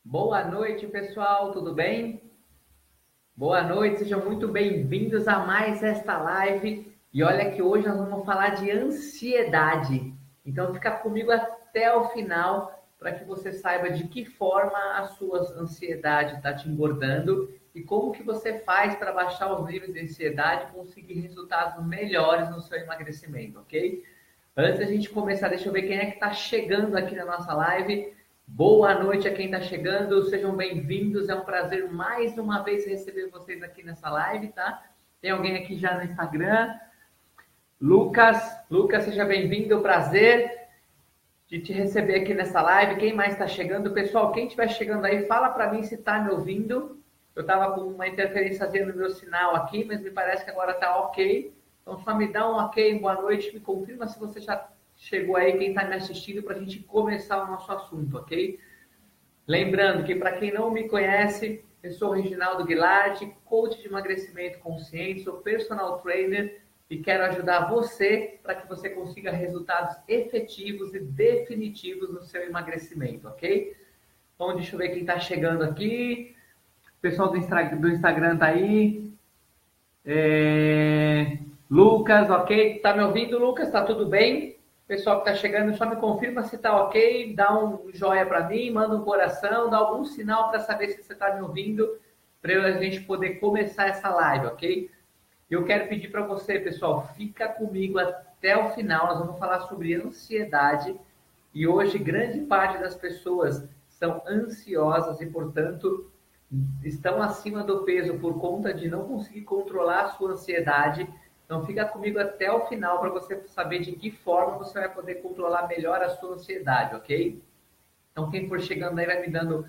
Boa noite, pessoal, tudo bem? Boa noite, sejam muito bem-vindos a mais esta live. E olha que hoje nós vamos falar de ansiedade. Então fica comigo até o final para que você saiba de que forma a sua ansiedade está te engordando e como que você faz para baixar os níveis de ansiedade e conseguir resultados melhores no seu emagrecimento, ok? Antes da gente começar, deixa eu ver quem é que está chegando aqui na nossa live. Boa noite a quem está chegando, sejam bem-vindos. É um prazer mais uma vez receber vocês aqui nessa live, tá? Tem alguém aqui já no Instagram? Lucas, seja bem-vindo. Prazer de te receber aqui nessa live. Quem mais está chegando? Pessoal, quem estiver chegando aí, fala para mim se está me ouvindo. Eu estava com uma interferência no meu sinal aqui, mas me parece que agora está ok. Então, só me dá um ok, boa noite, me confirma se você já chegou aí, quem está me assistindo, para a gente começar o nosso assunto, ok? Lembrando que, para quem não me conhece, eu sou o Reginaldo Guilherme, coach de emagrecimento consciente, sou personal trainer e quero ajudar você para que você consiga resultados efetivos e definitivos no seu emagrecimento, ok? Então, deixa eu ver quem está chegando aqui. O pessoal do Instagram está aí. Lucas, ok? Tá me ouvindo, Lucas? Tá tudo bem? Pessoal que tá chegando, só me confirma se tá ok, dá um joia para mim, manda um coração, dá algum sinal para saber se você tá me ouvindo, para a gente poder começar essa live, ok? Eu quero pedir para você, pessoal, fica comigo até o final, nós vamos falar sobre ansiedade e hoje grande parte das pessoas são ansiosas e, portanto, estão acima do peso por conta de não conseguir controlar a sua ansiedade. Então fica comigo até o final para você saber de que forma você vai poder controlar melhor a sua ansiedade, ok? Então quem for chegando aí vai me dando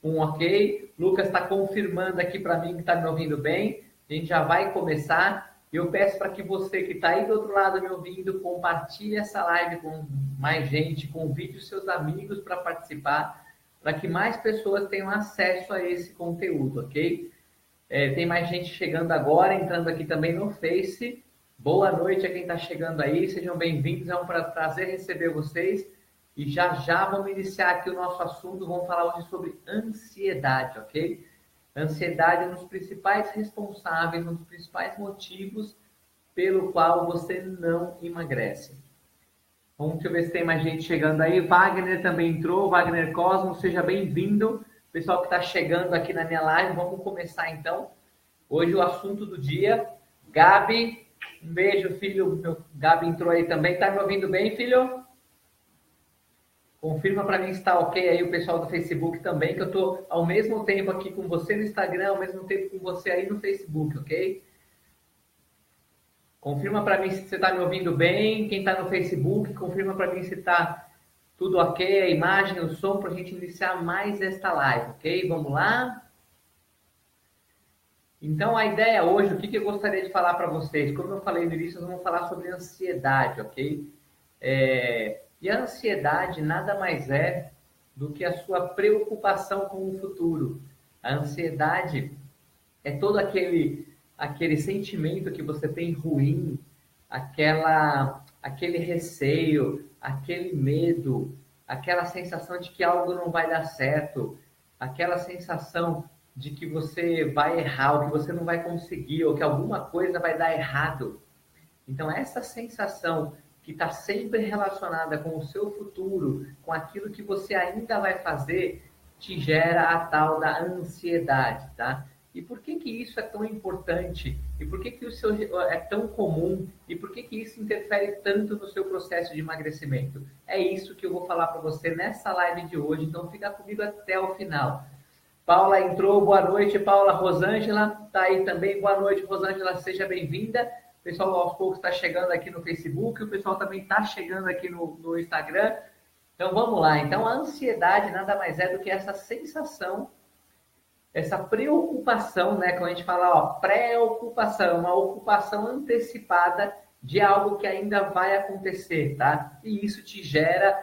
um ok. Lucas está confirmando aqui para mim que está me ouvindo bem. A gente já vai começar. Eu peço para que você que está aí do outro lado me ouvindo, compartilhe essa live com mais gente, convide os seus amigos para participar, para que mais pessoas tenham acesso a esse conteúdo, ok? Tem mais gente chegando agora, entrando aqui também no Face. Boa noite a quem está chegando aí, sejam bem-vindos, é um prazer receber vocês. E já já vamos iniciar aqui o nosso assunto, vamos falar hoje sobre ansiedade, ok? Ansiedade é um dos principais responsáveis, um dos principais motivos pelo qual você não emagrece. Vamos ver se tem mais gente chegando aí. Wagner também entrou, Wagner Cosmo, seja bem-vindo. Pessoal que está chegando aqui na minha live, vamos começar então. Hoje o assunto do dia, Gabi, um beijo, filho. Meu Gabi entrou aí também. Tá me ouvindo bem, filho? Confirma para mim se está ok aí o pessoal do Facebook também, que eu estou ao mesmo tempo aqui com você no Instagram, ao mesmo tempo com você aí no Facebook, ok? Confirma para mim se você está me ouvindo bem. Quem está no Facebook, confirma para mim se está tudo ok, a imagem, o som, para a gente iniciar mais esta live, ok? Vamos lá? Então, a ideia hoje, o que eu gostaria de falar para vocês? Como eu falei no início, nós vamos falar sobre ansiedade, ok? E a ansiedade nada mais é do que a sua preocupação com o futuro. A ansiedade é todo aquele sentimento que você tem ruim, aquele receio, aquele medo, aquela sensação de que algo não vai dar certo, aquela sensação de que você vai errar, ou que você não vai conseguir, ou que alguma coisa vai dar errado. Então, essa sensação que está sempre relacionada com o seu futuro, com aquilo que você ainda vai fazer, te gera a tal da ansiedade, tá? E por que que isso é tão importante? E por que que o seu é tão comum? E por que que isso interfere tanto no seu processo de emagrecimento? É isso que eu vou falar para você nessa live de hoje, então fica comigo até o final. Paula entrou, boa noite, Paula. Rosângela está aí também, boa noite, Rosângela, seja bem-vinda. O pessoal aos poucos está chegando aqui no Facebook, o pessoal também está chegando aqui no Instagram. Então vamos lá. Então a ansiedade nada mais é do que essa sensação, essa preocupação, né? Quando a gente fala, ó, preocupação, uma ocupação antecipada de algo que ainda vai acontecer, tá? E isso te gera,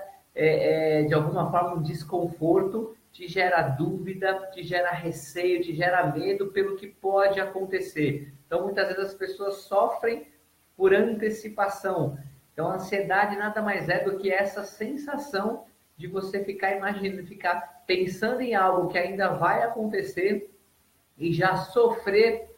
de alguma forma, um desconforto, te gera dúvida, te gera receio, te gera medo pelo que pode acontecer. Então, muitas vezes as pessoas sofrem por antecipação. Então, a ansiedade nada mais é do que essa sensação de você ficar imaginando, ficar pensando em algo que ainda vai acontecer e já sofrer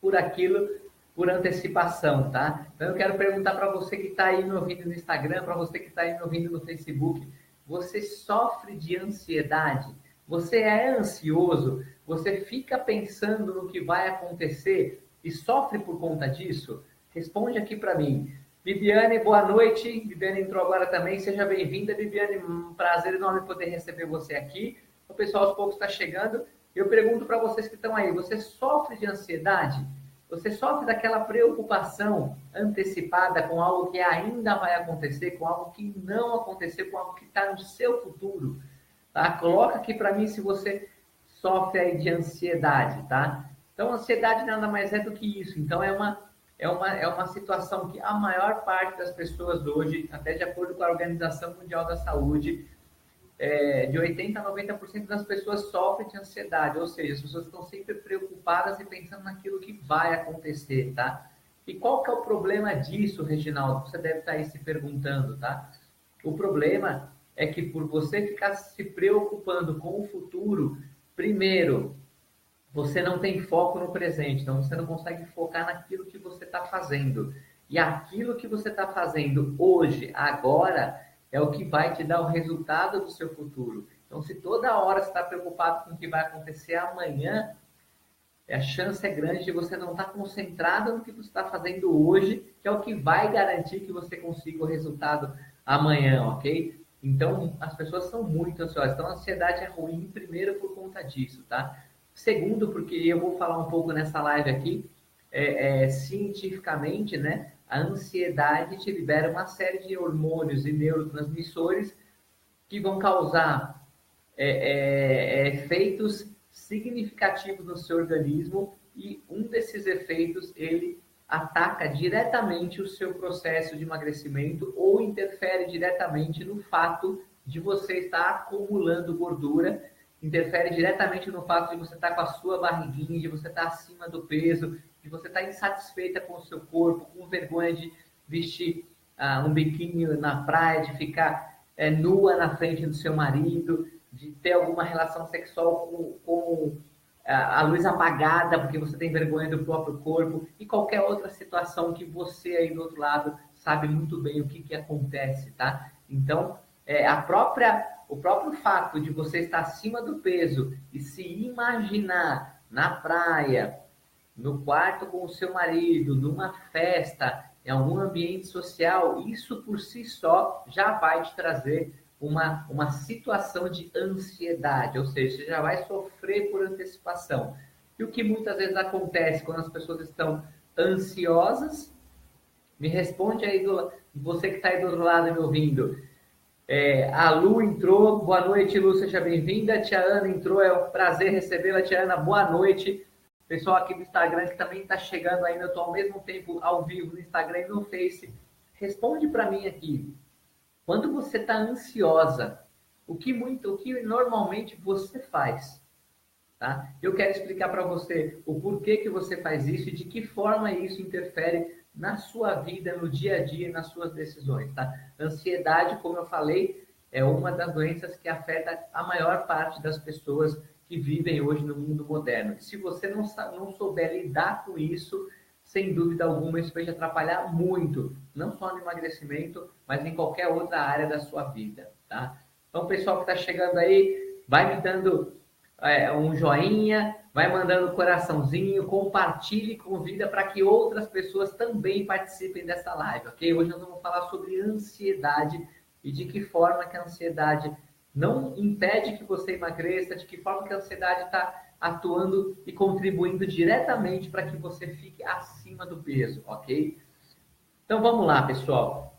por aquilo por antecipação, tá? Então eu quero perguntar para você que está aí me ouvindo no Instagram, para você que está aí me ouvindo no Facebook, você sofre de ansiedade? Você é ansioso? Você fica pensando no que vai acontecer e sofre por conta disso? Responde aqui para mim. Viviane, boa noite. Viviane entrou agora também. Seja bem-vinda, Viviane. Um prazer enorme poder receber você aqui. O pessoal aos poucos está chegando. Eu pergunto para vocês que estão aí, você sofre de ansiedade? Você sofre daquela preocupação antecipada com algo que ainda vai acontecer, com algo que não aconteceu, com algo que está no seu futuro? Tá? Coloca aqui para mim se você sofre aí de ansiedade, tá? Então, ansiedade nada mais é do que isso. Então, é uma situação que a maior parte das pessoas hoje, até de acordo com a Organização Mundial da Saúde, de 80% a 90% das pessoas sofrem de ansiedade, ou seja, as pessoas estão sempre preocupadas e pensando naquilo que vai acontecer, tá? E qual que é o problema disso, Reginaldo? Você deve estar aí se perguntando, tá? O problema é que por você ficar se preocupando com o futuro, primeiro, você não tem foco no presente, então você não consegue focar naquilo que você está fazendo. E aquilo que você está fazendo hoje, agora, é o que vai te dar o resultado do seu futuro. Então, se toda hora você está preocupado com o que vai acontecer amanhã, a chance é grande de você não estar concentrado no que você está fazendo hoje, que é o que vai garantir que você consiga o resultado amanhã, ok? Então, as pessoas são muito ansiosas. Então, a ansiedade é ruim, primeiro, por conta disso, tá? Segundo, porque eu vou falar um pouco nessa live aqui, cientificamente, né? A ansiedade te libera uma série de hormônios e neurotransmissores que vão causar efeitos significativos no seu organismo e um desses efeitos, ele ataca diretamente o seu processo de emagrecimento ou interfere diretamente no fato de você estar acumulando gordura, interfere diretamente no fato de você estar com a sua barriguinha, de você estar acima do peso, de você estar insatisfeita com o seu corpo, com vergonha de vestir um biquíni na praia, de ficar nua na frente do seu marido, de ter alguma relação sexual com a luz apagada, porque você tem vergonha do próprio corpo, e qualquer outra situação que você aí do outro lado sabe muito bem o que acontece, tá? Então, o próprio fato de você estar acima do peso e se imaginar na praia, no quarto com o seu marido, numa festa, em algum ambiente social, isso por si só já vai te trazer uma situação de ansiedade, ou seja, você já vai sofrer por antecipação. E o que muitas vezes acontece quando as pessoas estão ansiosas, me responde aí, você que está aí do outro lado me ouvindo. A Lu entrou, boa noite, Lu, seja bem-vinda. A Tia Ana entrou, é um prazer recebê-la, Tia Ana, boa noite. Pessoal aqui do Instagram que também está chegando ainda, eu estou ao mesmo tempo ao vivo no Instagram e no Face. Responde para mim aqui. Quando você está ansiosa, o que normalmente você faz? Tá? Eu quero explicar para você o porquê que você faz isso e de que forma isso interfere na sua vida, no dia a dia, nas suas decisões. Tá? Ansiedade, como eu falei, é uma das doenças que afeta a maior parte das pessoas que vivem hoje no mundo moderno. E se você não souber lidar com isso, sem dúvida alguma, isso vai te atrapalhar muito, não só no emagrecimento, mas em qualquer outra área da sua vida. Tá? Então, pessoal que está chegando aí, vai me dando um joinha, vai mandando coraçãozinho, compartilhe e convida para que outras pessoas também participem dessa live, ok? Hoje nós vamos falar sobre ansiedade e de que forma que a ansiedade não impede que você emagreça, de que forma que a ansiedade está atuando e contribuindo diretamente para que você fique acima do peso, ok? Então vamos lá, pessoal.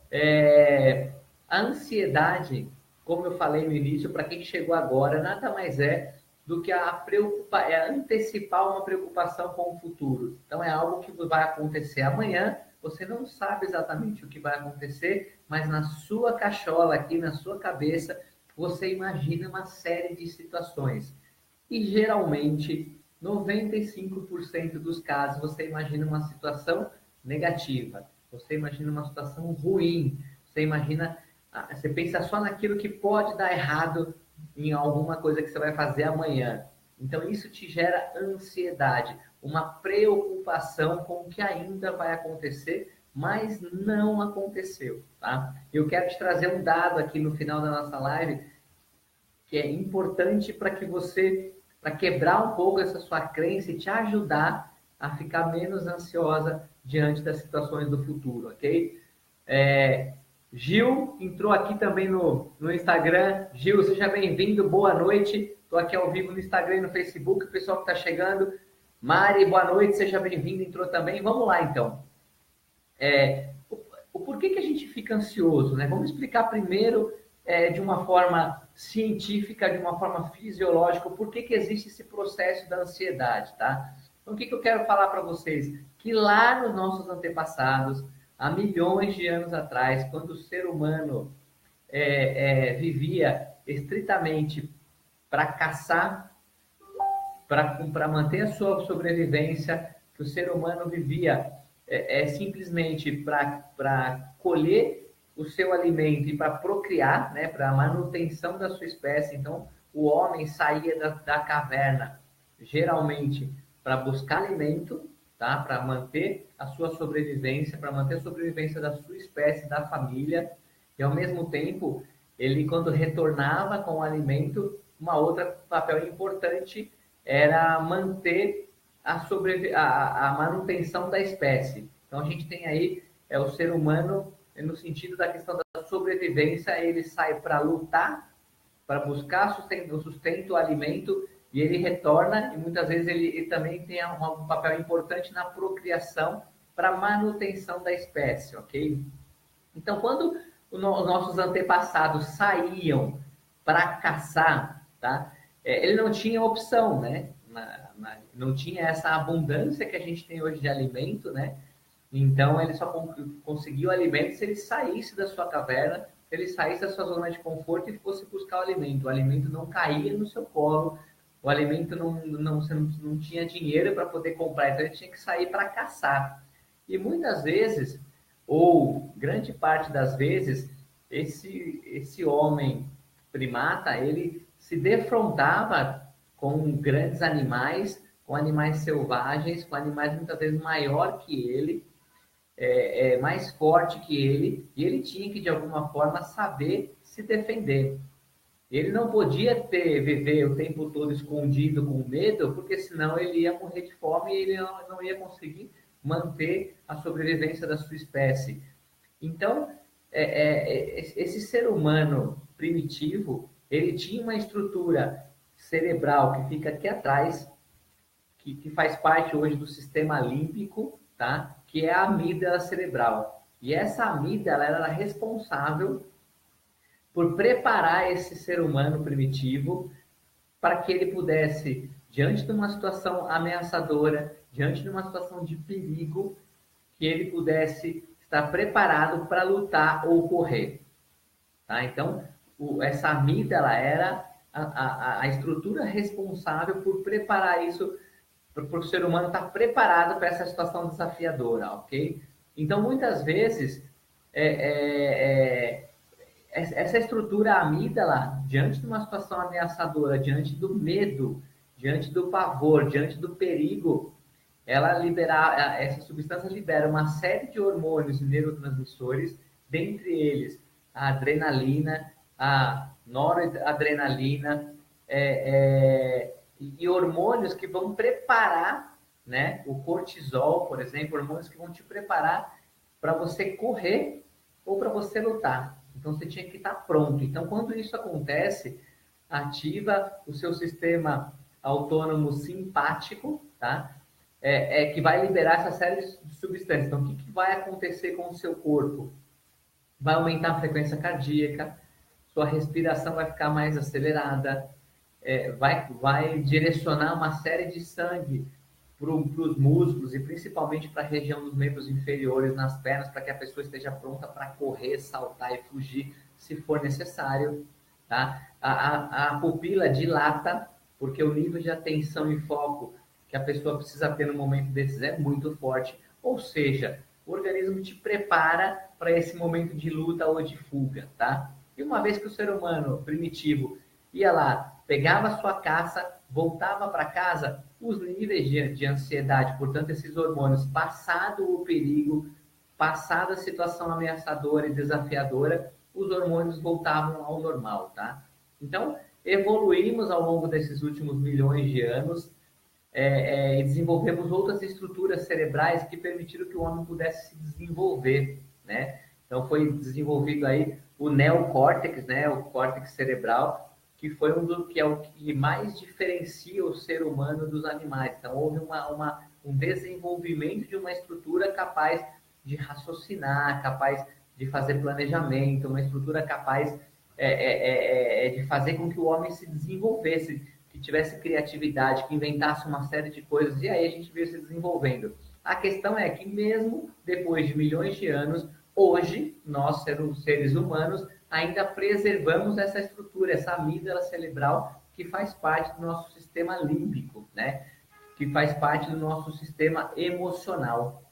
A ansiedade, como eu falei no início, para quem chegou agora, nada mais é do que antecipar uma preocupação com o futuro. Então é algo que vai acontecer amanhã, você não sabe exatamente o que vai acontecer, mas na sua cachola aqui, na sua cabeça, você imagina uma série de situações. E geralmente, 95% dos casos, você imagina uma situação negativa. Você imagina uma situação ruim. Você imagina você pensa só naquilo que pode dar errado em alguma coisa que você vai fazer amanhã. Então, isso te gera ansiedade, uma preocupação com o que ainda vai acontecer, mas não aconteceu, tá? Eu quero te trazer um dado aqui no final da nossa live que é importante para que você, para quebrar um pouco essa sua crença e te ajudar a ficar menos ansiosa diante das situações do futuro, ok? Gil entrou aqui também no Instagram. Gil, seja bem-vindo, boa noite. Estou aqui ao vivo no Instagram e no Facebook, o pessoal que está chegando. Mari, boa noite, seja bem-vindo, entrou também. Vamos lá, então. O porquê que a gente fica ansioso, né? Vamos explicar primeiro de uma forma científica, de uma forma fisiológica, o porquê que existe esse processo da ansiedade, tá? Então, o que eu quero falar para vocês? Que lá nos nossos antepassados, há milhões de anos atrás, quando o ser humano vivia estritamente para caçar, para manter a sua sobrevivência, que o ser humano vivia simplesmente para colher o seu alimento e para procriar, né, para a manutenção da sua espécie. Então, o homem saía da caverna, geralmente, para buscar alimento, tá? Para manter a sua sobrevivência, para manter a sobrevivência da sua espécie, da família, e ao mesmo tempo, ele, quando retornava com o alimento, uma outra papel importante era manter a manutenção da espécie. Então, a gente tem aí o ser humano, no sentido da questão da sobrevivência, ele sai para lutar, para buscar o sustento, o alimento, e ele retorna, e muitas vezes ele também tem um papel importante na procriação para manutenção da espécie, ok? Então, quando os nossos antepassados saíam para caçar, tá? Ele não tinha opção, né? Não tinha essa abundância que a gente tem hoje de alimento, né? Então, ele só conseguiu alimento se ele saísse da sua caverna, se ele saísse da sua zona de conforto e fosse buscar o alimento. O alimento não caía no seu colo, o alimento você não tinha dinheiro para poder comprar, então ele tinha que sair para caçar. E muitas vezes, ou grande parte das vezes, esse homem primata, ele se defrontava com grandes animais, com animais selvagens, com animais muitas vezes maior que ele, mais forte que ele, e ele tinha que, de alguma forma, saber se defender. Ele não podia viver o tempo todo escondido com medo, porque senão ele ia morrer de fome e ele não ia conseguir manter a sobrevivência da sua espécie. Então, esse ser humano primitivo, ele tinha uma estrutura cerebral que fica aqui atrás, que faz parte hoje do sistema límbico, tá? Que é a amígdala cerebral. E essa amígdala era responsável por preparar esse ser humano primitivo para que ele pudesse, diante de uma situação ameaçadora, diante de uma situação de perigo, que ele pudesse estar preparado para lutar ou correr. Tá? Então, essa amígdala era a estrutura responsável por preparar isso, para o ser humano estar preparado para essa situação desafiadora, ok? Então, muitas vezes, essa estrutura amígdala, diante de uma situação ameaçadora, diante do medo, diante do pavor, diante do perigo, essa substância libera uma série de hormônios e neurotransmissores, dentre eles a adrenalina, a noradrenalina, e hormônios que vão preparar, né, o cortisol, por exemplo, hormônios que vão te preparar para você correr ou para você lutar. Então, você tinha que estar pronto. Então, quando isso acontece, ativa o seu sistema autônomo simpático, tá? Que vai liberar essa série de substâncias. Então, o que vai acontecer com o seu corpo? Vai aumentar a frequência cardíaca, sua respiração vai ficar mais acelerada, vai direcionar uma série de sangue para os músculos e principalmente para a região dos membros inferiores, nas pernas, para que a pessoa esteja pronta para correr, saltar e fugir, se for necessário. Tá? A pupila dilata, porque o nível de atenção e foco que a pessoa precisa ter no momento desses é muito forte. Ou seja, o organismo te prepara para esse momento de luta ou de fuga, tá? E uma vez que o ser humano primitivo ia lá, pegava a sua caça, voltava para casa, os níveis de ansiedade, portanto, esses hormônios, passado o perigo, passada a situação ameaçadora e desafiadora, os hormônios voltavam ao normal, tá? Então, evoluímos ao longo desses últimos milhões de anos e desenvolvemos outras estruturas cerebrais que permitiram que o homem pudesse se desenvolver, né? Então, foi desenvolvido aí o neocórtex, né? O córtex cerebral, que foi que é o que mais diferencia o ser humano dos animais. Então, houve um desenvolvimento de uma estrutura capaz de raciocinar, capaz de fazer planejamento, uma estrutura capaz de fazer com que o homem se desenvolvesse, que tivesse criatividade, que inventasse uma série de coisas, e aí a gente veio se desenvolvendo. A questão é que mesmo depois de milhões de anos, hoje, nós, seres humanos, ainda preservamos essa estrutura, essa amígdala cerebral que faz parte do nosso sistema límbico, né? Que faz parte do nosso sistema emocional,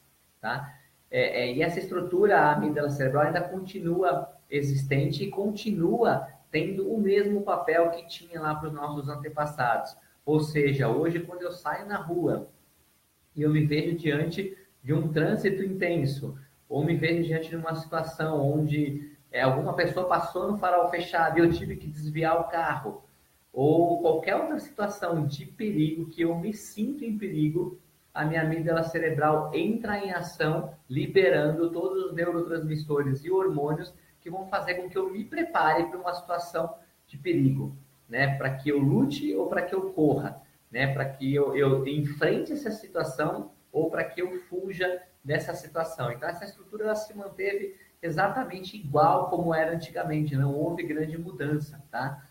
tá? E essa estrutura, a amígdala cerebral, ainda continua existente e continua tendo o mesmo papel que tinha lá para os nossos antepassados. Ou seja, hoje, quando eu saio na rua e eu me vejo diante de um trânsito intenso, ou me vejo diante de uma situação onde alguma pessoa passou no farol fechado e eu tive que desviar o carro, ou qualquer outra situação de perigo que eu me sinto em perigo, a minha amígdala cerebral entra em ação, liberando todos os neurotransmissores e hormônios que vão fazer com que eu me prepare para uma situação de perigo, né? Para que eu lute ou para que eu corra, né? Para que eu enfrente essa situação ou para que eu fuja dessa situação. Então, essa estrutura ela se manteve exatamente igual como era antigamente, não houve grande mudança, tá?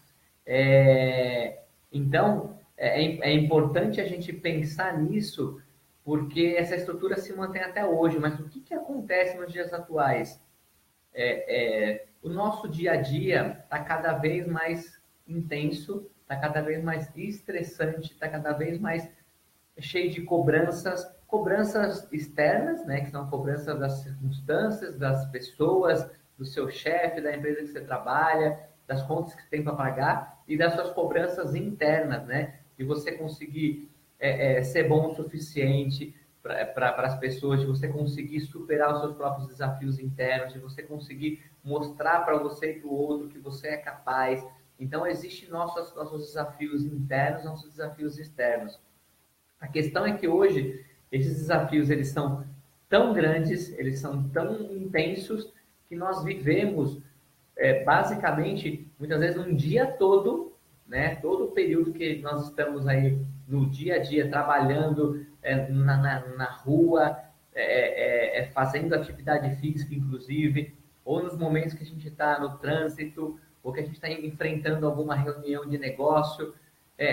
Então, é importante a gente pensar nisso, porque essa estrutura se mantém até hoje, mas o que acontece nos dias atuais? O nosso dia a dia está cada vez mais intenso, está cada vez mais estressante, está cada vez mais cheio de cobranças, cobranças externas, né, que são cobranças das circunstâncias, das pessoas, do seu chefe, da empresa que você trabalha, das contas que você tem para pagar e das suas cobranças internas, né, de você conseguir ser bom o suficiente para as pessoas, de você conseguir superar os seus próprios desafios internos, de você conseguir mostrar para você e para o outro que você é capaz. Então, existem nossos desafios internos, nossos desafios externos. A questão é que hoje esses desafios eles são tão grandes, eles são tão intensos que nós vivemos basicamente muitas vezes um dia todo, né? Todo o período que nós estamos aí no dia a dia trabalhando na rua, fazendo atividade física, inclusive, ou nos momentos que a gente está no trânsito, ou que a gente está enfrentando alguma reunião de negócio.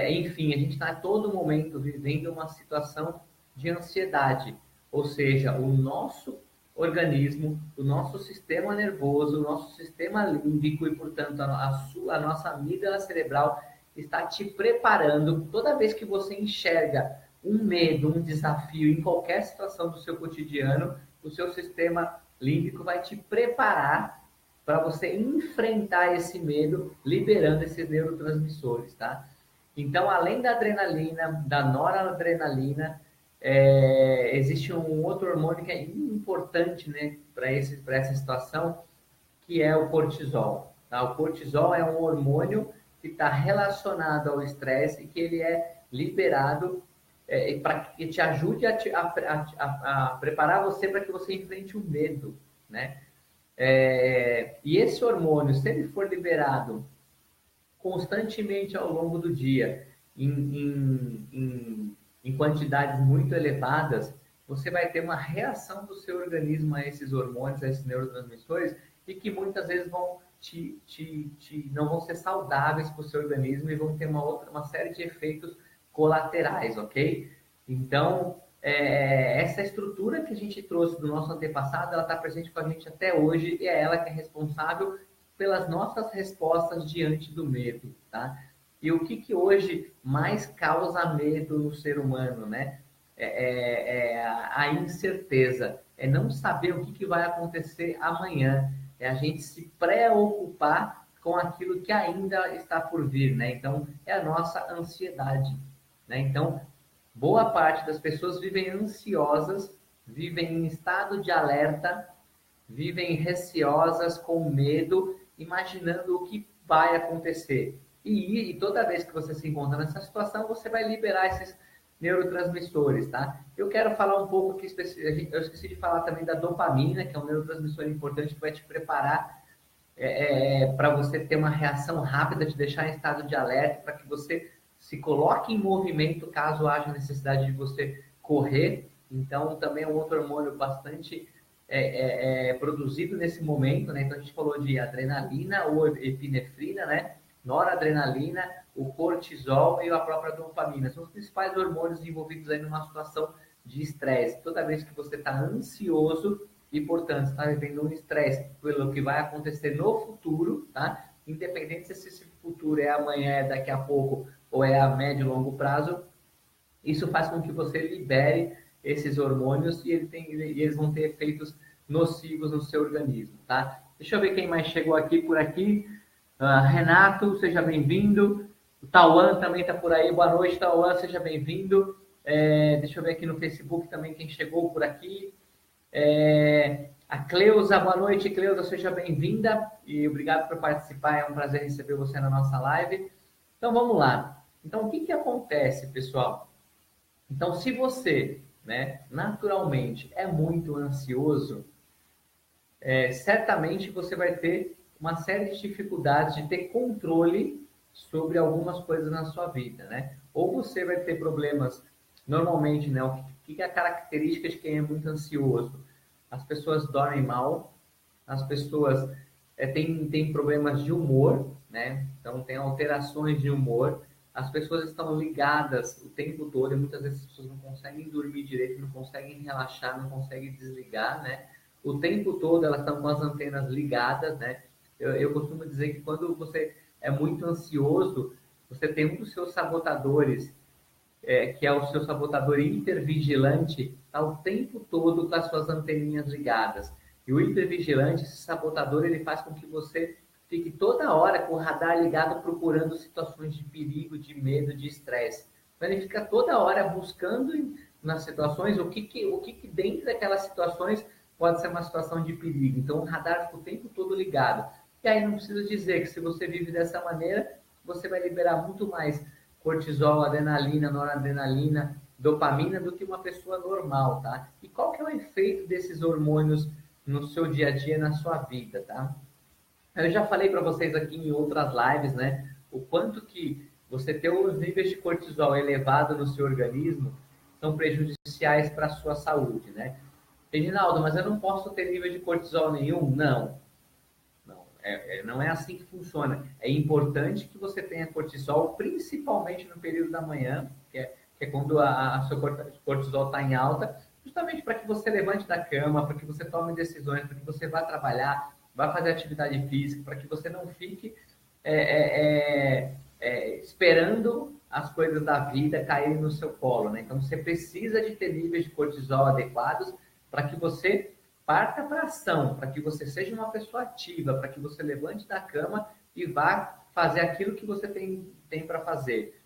Enfim, a gente está a todo momento vivendo uma situação de ansiedade, ou seja, o nosso organismo, o nosso sistema nervoso, o nosso sistema límbico e, portanto, a nossa amígdala cerebral está te preparando toda vez que você enxerga um medo, um desafio em qualquer situação do seu cotidiano, o seu sistema límbico vai te preparar para você enfrentar esse medo, liberando esses neurotransmissores, tá? Então, além da adrenalina, da noradrenalina, existe um outro hormônio que é importante, né, para essa situação, que é o cortisol. Tá? O cortisol é um hormônio que está relacionado ao estresse e que ele é liberado para que te ajude a preparar você para que você enfrente o medo, né? E esse hormônio, se ele for liberado constantemente ao longo do dia, em quantidades muito elevadas, você vai ter uma reação do seu organismo a esses hormônios, a esses neurotransmissores, e que muitas vezes não vão ser saudáveis para o seu organismo e vão ter uma série de efeitos colaterais, ok? Então, essa estrutura que a gente trouxe do nosso antepassado, ela está presente com a gente até hoje e é ela que é responsável pelas nossas respostas diante do medo, tá? E o que hoje mais causa medo no ser humano, né? A incerteza, é não saber o que vai acontecer amanhã, é a gente se preocupar com aquilo que ainda está por vir, né? Então, é a nossa ansiedade, né? Então, boa parte das pessoas vivem ansiosas, vivem em estado de alerta, vivem receosas, com medo, imaginando o que vai acontecer. E toda vez que você se encontra nessa situação, você vai liberar esses neurotransmissores, tá? Eu quero falar um pouco aqui, eu esqueci de falar também da dopamina, que é um neurotransmissor importante que vai te preparar para você ter uma reação rápida, te deixar em estado de alerta, para que você se coloque em movimento caso haja necessidade de você correr. Então, também é um outro hormônio bastante produzido nesse momento, né? Então, a gente falou de adrenalina ou epinefrina, né? Noradrenalina, o cortisol e a própria dopamina. São os principais hormônios envolvidos aí numa situação de estresse. Toda vez que você está ansioso e, portanto, está vivendo um estresse pelo que vai acontecer no futuro, tá? Independente se esse futuro é amanhã, é daqui a pouco ou é a médio e longo prazo, isso faz com que você libere esses hormônios e eles vão ter efeitos nocivos no seu organismo, tá? Deixa eu ver quem mais chegou aqui por aqui. Renato, seja bem-vindo. O Tauan também está por aí. Boa noite, Tauan, seja bem-vindo. Deixa eu ver aqui no Facebook também quem chegou por aqui. A Cleusa, boa noite, Cleusa, seja bem-vinda e obrigado por participar, é um prazer receber você na nossa live. Então vamos lá. Então o que acontece, pessoal? Então se você, né, naturalmente é muito ansioso, certamente você vai ter uma série de dificuldades de ter controle sobre algumas coisas na sua vida, né? Ou você vai ter problemas, normalmente, né? O que é a característica de quem é muito ansioso? As pessoas dormem mal, as pessoas têm problemas de humor, né? Então, tem alterações de humor, as pessoas estão ligadas o tempo todo e muitas vezes as pessoas não conseguem dormir direito, não conseguem relaxar, não conseguem desligar, né? O tempo todo elas estão com as antenas ligadas, né? Eu costumo dizer que quando você é muito ansioso, você tem um dos seus sabotadores, que é o seu sabotador hipervigilante, está o tempo todo com as suas anteninhas ligadas. E o hipervigilante, esse sabotador, ele faz com que você fique toda hora com o radar ligado procurando situações de perigo, de medo, de estresse. Então ele fica toda hora buscando nas situações o que dentro daquelas situações pode ser uma situação de perigo. Então o radar fica o tempo todo ligado. E aí não precisa dizer que se você vive dessa maneira, você vai liberar muito mais cortisol, adrenalina, noradrenalina, dopamina do que uma pessoa normal, tá? E qual que é o efeito desses hormônios no seu dia a dia, na sua vida, tá? Eu já falei para vocês aqui em outras lives, né? O quanto que você ter os níveis de cortisol elevado no seu organismo são prejudiciais para a sua saúde, né? Reginaldo, mas eu não posso ter nível de cortisol nenhum? Não. Não é assim que funciona. É importante que você tenha cortisol, principalmente no período da manhã, que é quando a sua cortisol está em alta, justamente para que você levante da cama, para que você tome decisões, para que você vá trabalhar, vá fazer atividade física, para que você não fique esperando as coisas da vida caírem no seu colo, né? Então você precisa de ter níveis de cortisol adequados para que você parta para ação, para que você seja uma pessoa ativa, para que você levante da cama e vá fazer aquilo que você tem para fazer.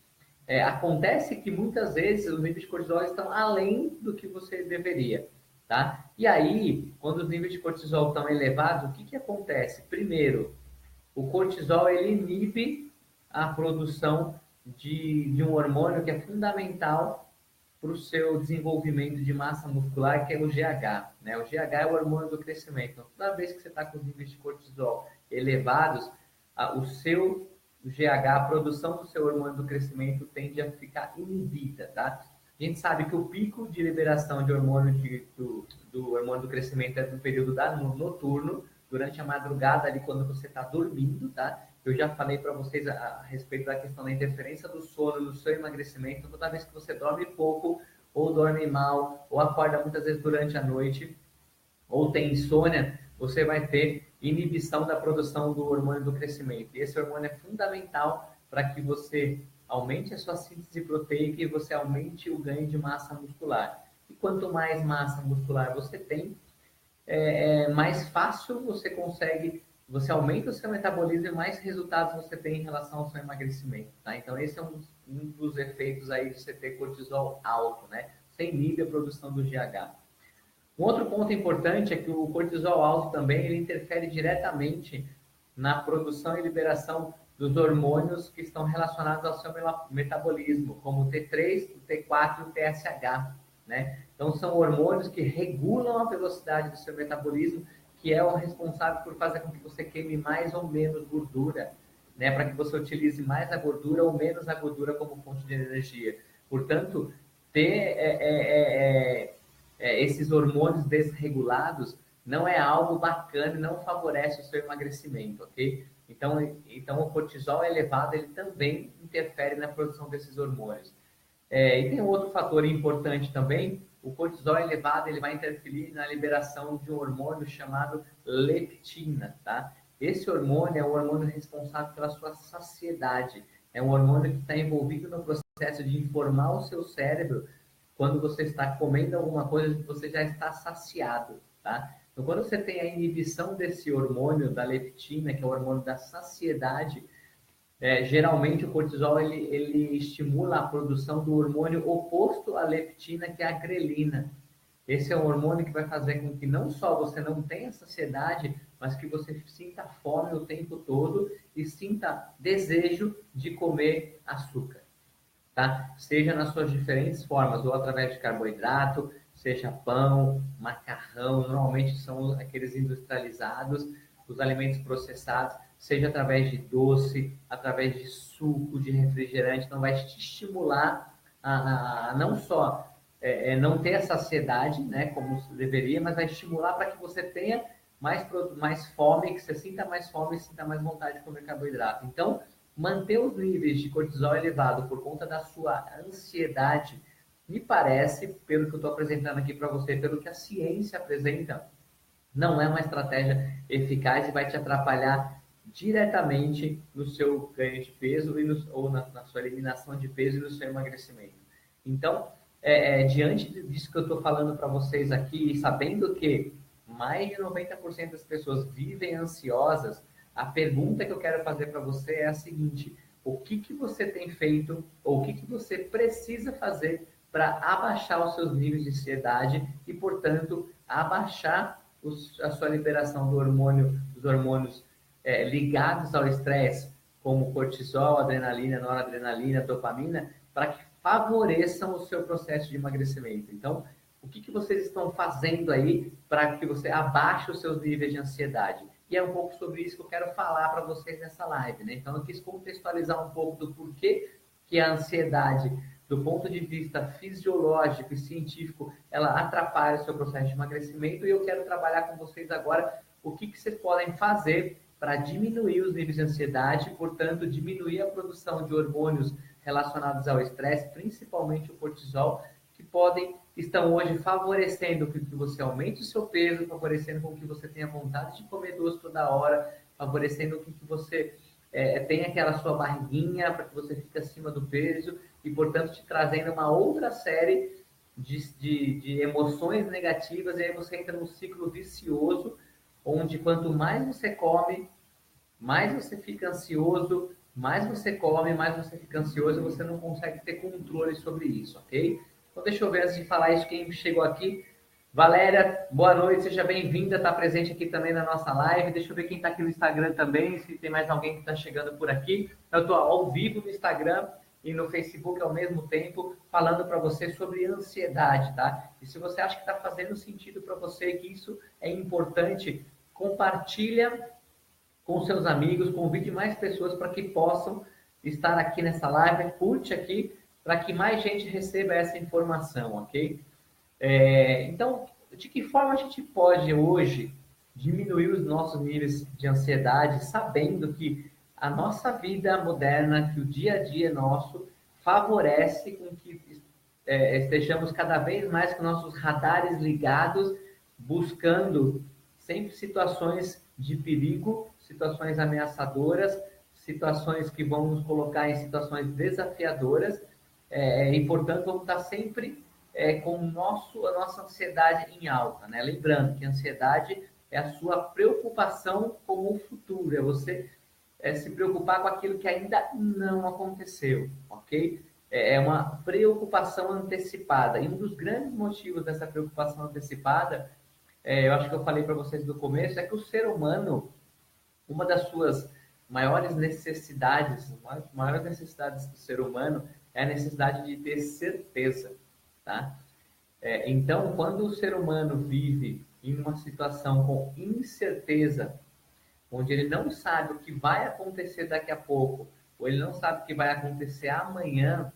Acontece que muitas vezes os níveis de cortisol estão além do que você deveria, tá? E aí, quando os níveis de cortisol estão elevados, o que acontece? Primeiro, o cortisol ele inibe a produção de um hormônio que é fundamental para o seu desenvolvimento de massa muscular, que é o GH, né? O GH é o hormônio do crescimento. Então, toda vez que você está com os níveis de cortisol elevados, o seu GH, a produção do seu hormônio do crescimento tende a ficar inibida, tá? A gente sabe que o pico de liberação de hormônio do hormônio do crescimento é no período noturno, durante a madrugada ali quando você está dormindo, tá? Eu já falei para vocês a respeito da questão da interferência do sono no seu emagrecimento. Toda vez que você dorme pouco, ou dorme mal, ou acorda muitas vezes durante a noite, ou tem insônia, você vai ter inibição da produção do hormônio do crescimento. E esse hormônio é fundamental para que você aumente a sua síntese proteica e você aumente o ganho de massa muscular. E quanto mais massa muscular você tem, mais fácil você consegue, você aumenta o seu metabolismo e mais resultados você tem em relação ao seu emagrecimento, tá? Então, esse é um dos efeitos aí de você ter cortisol alto, né? Você inibe a produção do GH. Um outro ponto importante é que o cortisol alto também ele interfere diretamente na produção e liberação dos hormônios que estão relacionados ao seu metabolismo, como o T3, o T4 e o TSH, né? Então, são hormônios que regulam a velocidade do seu metabolismo, que é o responsável por fazer com que você queime mais ou menos gordura, né? Para que você utilize mais a gordura ou menos a gordura como fonte de energia. Portanto, ter esses hormônios desregulados não é algo bacana e não favorece o seu emagrecimento, ok? Então o cortisol elevado, ele também interfere na produção desses hormônios. E tem um outro fator importante também, o cortisol elevado, ele vai interferir na liberação de um hormônio chamado leptina, tá? Esse hormônio é o hormônio responsável pela sua saciedade, é um hormônio que está envolvido no processo de informar o seu cérebro quando você está comendo alguma coisa que você já está saciado, tá? Então, quando você tem a inibição desse hormônio da leptina, que é o hormônio da saciedade, geralmente o cortisol ele estimula a produção do hormônio oposto à leptina, que é a grelina. Esse é um hormônio que vai fazer com que não só você não tenha saciedade, mas que você sinta fome o tempo todo e sinta desejo de comer açúcar, tá? Seja nas suas diferentes formas, ou através de carboidrato, seja pão, macarrão, normalmente são aqueles industrializados, os alimentos processados, seja através de doce, através de suco, de refrigerante, então vai te estimular a não só não ter a saciedade, né, como deveria, mas vai estimular para que você tenha mais fome, que você sinta mais fome e sinta mais vontade de comer carboidrato. Então, manter os níveis de cortisol elevado por conta da sua ansiedade, me parece, pelo que eu estou apresentando aqui para você, pelo que a ciência apresenta, não é uma estratégia eficaz e vai te atrapalhar diretamente no seu ganho de peso ou na sua eliminação de peso e no seu emagrecimento. Então, diante disso que eu estou falando para vocês aqui, sabendo que mais de 90% das pessoas vivem ansiosas, a pergunta que eu quero fazer para você é a seguinte: o que você tem feito ou o que você precisa fazer para abaixar os seus níveis de ansiedade e, portanto, abaixar a sua liberação dos hormônios ligados ao estresse, como cortisol, adrenalina, noradrenalina, dopamina, para que favoreçam o seu processo de emagrecimento. Então, o que vocês estão fazendo aí para que você abaixe os seus níveis de ansiedade? E é um pouco sobre isso que eu quero falar para vocês nessa live, né? Então, eu quis contextualizar um pouco do porquê que a ansiedade, do ponto de vista fisiológico e científico, ela atrapalha o seu processo de emagrecimento, e eu quero trabalhar com vocês agora o que vocês podem fazer para diminuir os níveis de ansiedade, portanto, diminuir a produção de hormônios relacionados ao estresse, principalmente o cortisol, que estão hoje favorecendo que você aumente o seu peso, favorecendo com que você tenha vontade de comer doce toda hora, favorecendo com que você tenha aquela sua barriguinha para que você fique acima do peso e, portanto, te trazendo uma outra série de emoções negativas, e aí você entra num ciclo vicioso, onde quanto mais você come, mais você fica ansioso, mais você come, mais você fica ansioso, e você não consegue ter controle sobre isso, ok? Então, deixa eu ver, antes de falar isso, quem chegou aqui. Valéria, boa noite, seja bem-vinda, está presente aqui também na nossa live. Deixa eu ver quem está aqui no Instagram também, se tem mais alguém que está chegando por aqui. Eu estou ao vivo no Instagram e no Facebook ao mesmo tempo, falando para você sobre ansiedade, tá? E se você acha que está fazendo sentido para você, que isso é importante, compartilha com seus amigos, convide mais pessoas para que possam estar aqui nessa live, curte aqui, para que mais gente receba essa informação, ok? Então, de que forma a gente pode hoje diminuir os nossos níveis de ansiedade, sabendo que a nossa vida moderna, que o dia a dia nosso, favorece com que estejamos cada vez mais com nossos radares ligados, buscando sempre situações de perigo, situações ameaçadoras, situações que vão nos colocar em situações desafiadoras, e, portanto, vamos estar sempre com a nossa ansiedade em alta, né? Lembrando que a ansiedade é a sua preocupação com o futuro, é você se preocupar com aquilo que ainda não aconteceu, ok? É uma preocupação antecipada. E um dos grandes motivos dessa preocupação antecipada, eu acho que eu falei para vocês no começo, é que o ser humano, uma das suas maiores necessidades, maiores necessidades do ser humano é a necessidade de ter certeza, tá? Então, quando o ser humano vive em uma situação com incerteza, onde ele não sabe o que vai acontecer daqui a pouco, ou ele não sabe o que vai acontecer amanhã,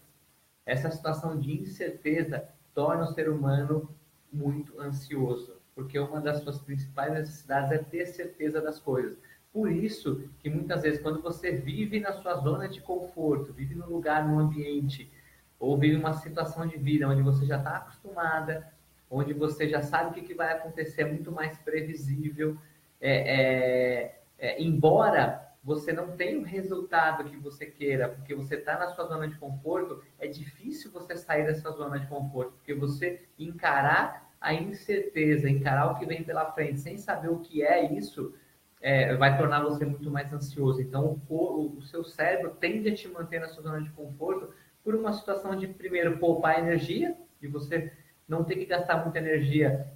essa situação de incerteza torna o ser humano muito ansioso, porque uma das suas principais necessidades é ter certeza das coisas. Por isso que muitas vezes quando você vive na sua zona de conforto, vive num lugar, num ambiente, ou vive uma situação de vida onde você já está acostumada, onde você já sabe o que vai acontecer, é muito mais previsível, embora você não tenha o resultado que você queira, porque você está na sua zona de conforto, é difícil você sair dessa zona de conforto, porque você encarar a incerteza, encarar o que vem pela frente, sem saber o que é isso, vai tornar você muito mais ansioso. Então, o seu cérebro tende a te manter na sua zona de conforto por uma situação de, primeiro, poupar energia, de você não ter que gastar muita energia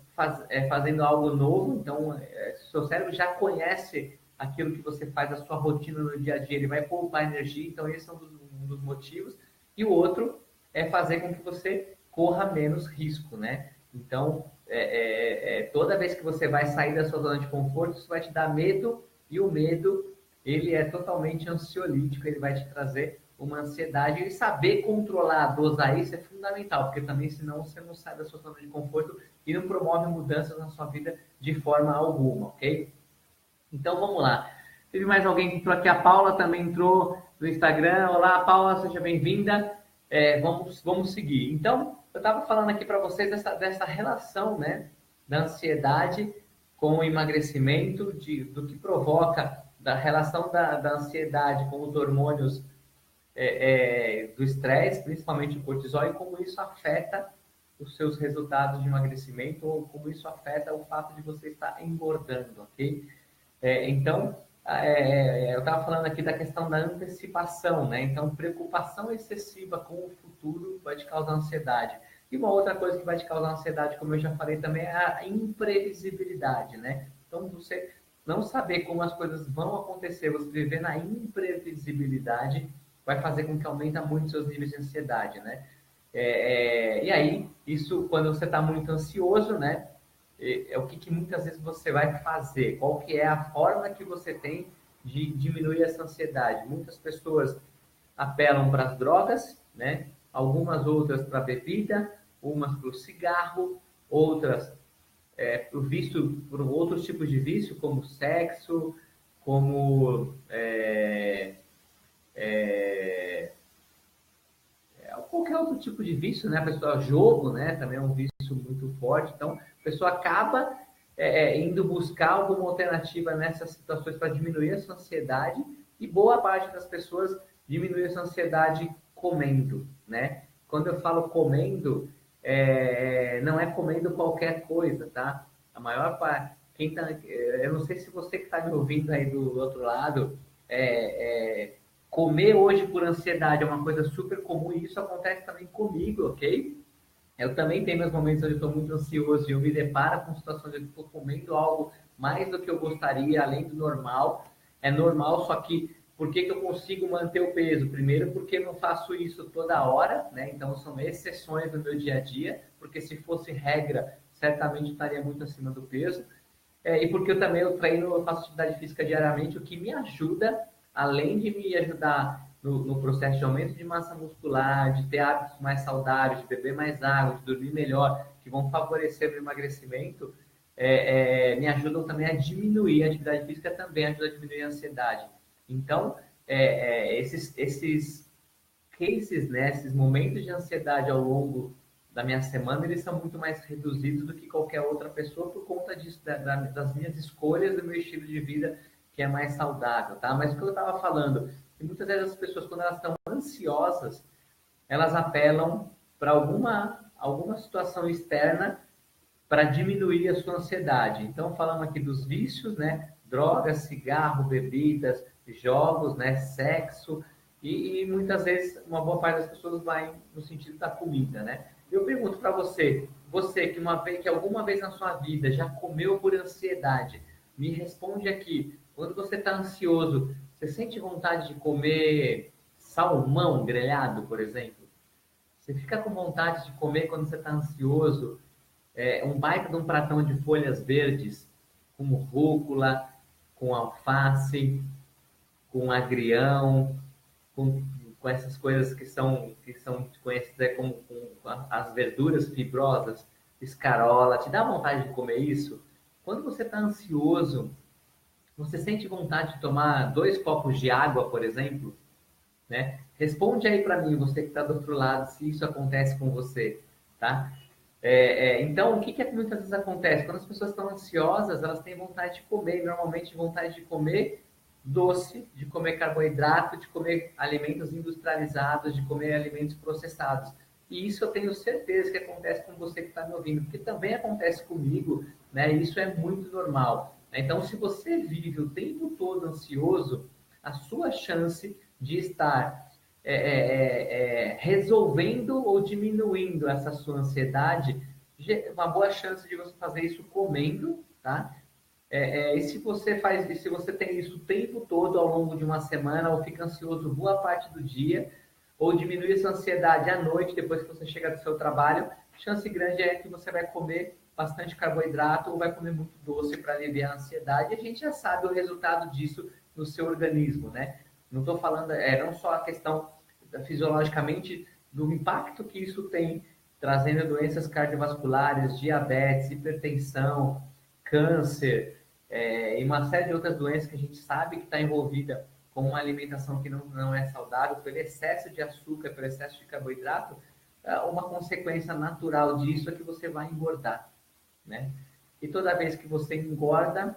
fazendo algo novo. Então, seu cérebro já conhece aquilo que você faz, a sua rotina no dia a dia, ele vai poupar energia, então esse é um dos motivos. E o outro é fazer com que você corra menos risco, né? Então, toda vez que você vai sair da sua zona de conforto, isso vai te dar medo, e o medo, ele é totalmente ansiolítico, ele vai te trazer uma ansiedade, e saber controlar, dosar isso é fundamental, porque também senão você não sai da sua zona de conforto e não promove mudanças na sua vida de forma alguma, ok? Então vamos lá. Teve mais alguém que entrou aqui, a Paula também entrou no Instagram. Olá, Paula, seja bem-vinda. Vamos seguir. Então, eu estava falando aqui para vocês dessa relação, né, da ansiedade com o emagrecimento, do que provoca, da relação da ansiedade com os hormônios do estresse, principalmente o cortisol, e como isso afeta os seus resultados de emagrecimento, ou como isso afeta o fato de você estar engordando, ok? Então, eu estava falando aqui da questão da antecipação, né? Então, preocupação excessiva com o futuro vai te causar ansiedade. E uma outra coisa que vai te causar ansiedade, como eu já falei também, é a imprevisibilidade, né? Então, você não saber como as coisas vão acontecer, você viver na imprevisibilidade, vai fazer com que aumente muito seus níveis de ansiedade, né? E aí, isso, quando você está muito ansioso, né? O que muitas vezes você vai fazer, qual que é a forma que você tem de diminuir essa ansiedade. Muitas pessoas apelam para as drogas, né? Algumas outras para a bebida, umas para o cigarro, outras por outros tipos de vício, como sexo, como qualquer outro tipo de vício, né? A pessoa, jogo, né? Também é um vício muito forte. Então, a pessoa acaba indo buscar alguma alternativa nessas situações para diminuir a sua ansiedade, e boa parte das pessoas diminui a sua ansiedade comendo, né? Quando eu falo comendo, não é comendo qualquer coisa, tá? A maior parte, eu não sei se você que está me ouvindo aí do outro lado, comer hoje por ansiedade é uma coisa super comum, e isso acontece também comigo, ok? Eu também tenho meus momentos onde eu estou muito ansioso e eu me deparo com situações onde eu estou comendo algo mais do que eu gostaria, além do normal. É normal, só que por que eu consigo manter o peso? Primeiro, porque eu não faço isso toda hora, né? Então são exceções no meu dia a dia, porque se fosse regra, certamente estaria muito acima do peso. E porque eu treino, eu faço atividade física diariamente, o que me ajuda, além de me ajudar no processo de aumento de massa muscular, de ter hábitos mais saudáveis, de beber mais água, de dormir melhor, que vão favorecer o emagrecimento, me ajudam também a diminuir a atividade física, também ajuda a diminuir a ansiedade. Então, esses cases, né, esses momentos de ansiedade ao longo da minha semana, eles são muito mais reduzidos do que qualquer outra pessoa por conta disso, das minhas escolhas, do meu estilo de vida, que é mais saudável, tá? Mas o que eu estava falando, que muitas vezes as pessoas, quando elas estão ansiosas, elas apelam para alguma alguma situação externa para diminuir a sua ansiedade. Então, falamos aqui dos vícios, né? Drogas, cigarro, bebidas, jogos, né? Sexo, e muitas vezes uma boa parte das pessoas vai no sentido da comida, né? Eu pergunto para você, você que alguma vez na sua vida já comeu por ansiedade, me responde aqui, quando você está ansioso, você sente vontade de comer salmão grelhado, por exemplo? Você fica com vontade de comer quando você está ansioso, um baita de um pratão de folhas verdes, como rúcula, com alface, com agrião, com, com essas coisas que são conhecidas como as verduras fibrosas, escarola. Te dá vontade de comer isso? Quando você está ansioso, você sente vontade de tomar 2 copos de água, por exemplo? Né? Responde aí para mim, você que está do outro lado, se isso acontece com você, tá? Então, o que muitas vezes acontece? Quando as pessoas estão ansiosas, elas têm vontade de comer, normalmente vontade de comer doce, de comer carboidrato, de comer alimentos industrializados, de comer alimentos processados. E isso eu tenho certeza que acontece com você que está me ouvindo, porque também acontece comigo, né? Isso é muito normal. Então, se você vive o tempo todo ansioso, a sua chance de estar resolvendo ou diminuindo essa sua ansiedade, uma boa chance de você fazer isso comendo, tá? E se você tem isso o tempo todo ao longo de uma semana, ou fica ansioso boa parte do dia, ou diminui essa ansiedade à noite, depois que você chega do seu trabalho, chance grande é que você vai comer bastante carboidrato ou vai comer muito doce para aliviar a ansiedade. E a gente já sabe o resultado disso no seu organismo, né? Não estou falando, não só a questão fisiologicamente do impacto que isso tem, trazendo doenças cardiovasculares, diabetes, hipertensão, câncer, e uma série de outras doenças que a gente sabe que está envolvida com uma alimentação que não é saudável, pelo excesso de açúcar, pelo excesso de carboidrato, uma consequência natural disso é que você vai engordar, né? E toda vez que você engorda,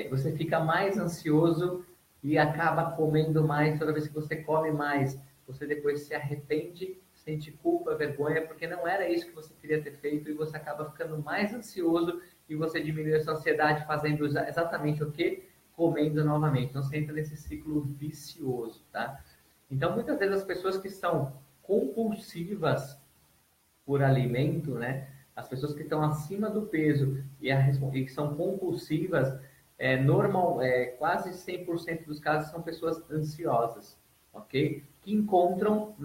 você fica mais ansioso e acaba comendo mais. Toda vez que você come mais, você depois se arrepende, sente culpa, vergonha, porque não era isso que você queria ter feito e você acaba ficando mais ansioso e você diminui a sua ansiedade fazendo exatamente o quê? Comendo novamente. Então você entra nesse ciclo vicioso, tá? Então muitas vezes as pessoas que são compulsivas por alimento, né? As pessoas que estão acima do peso e que são compulsivas, quase 100% dos casos são pessoas ansiosas, ok? Que encontram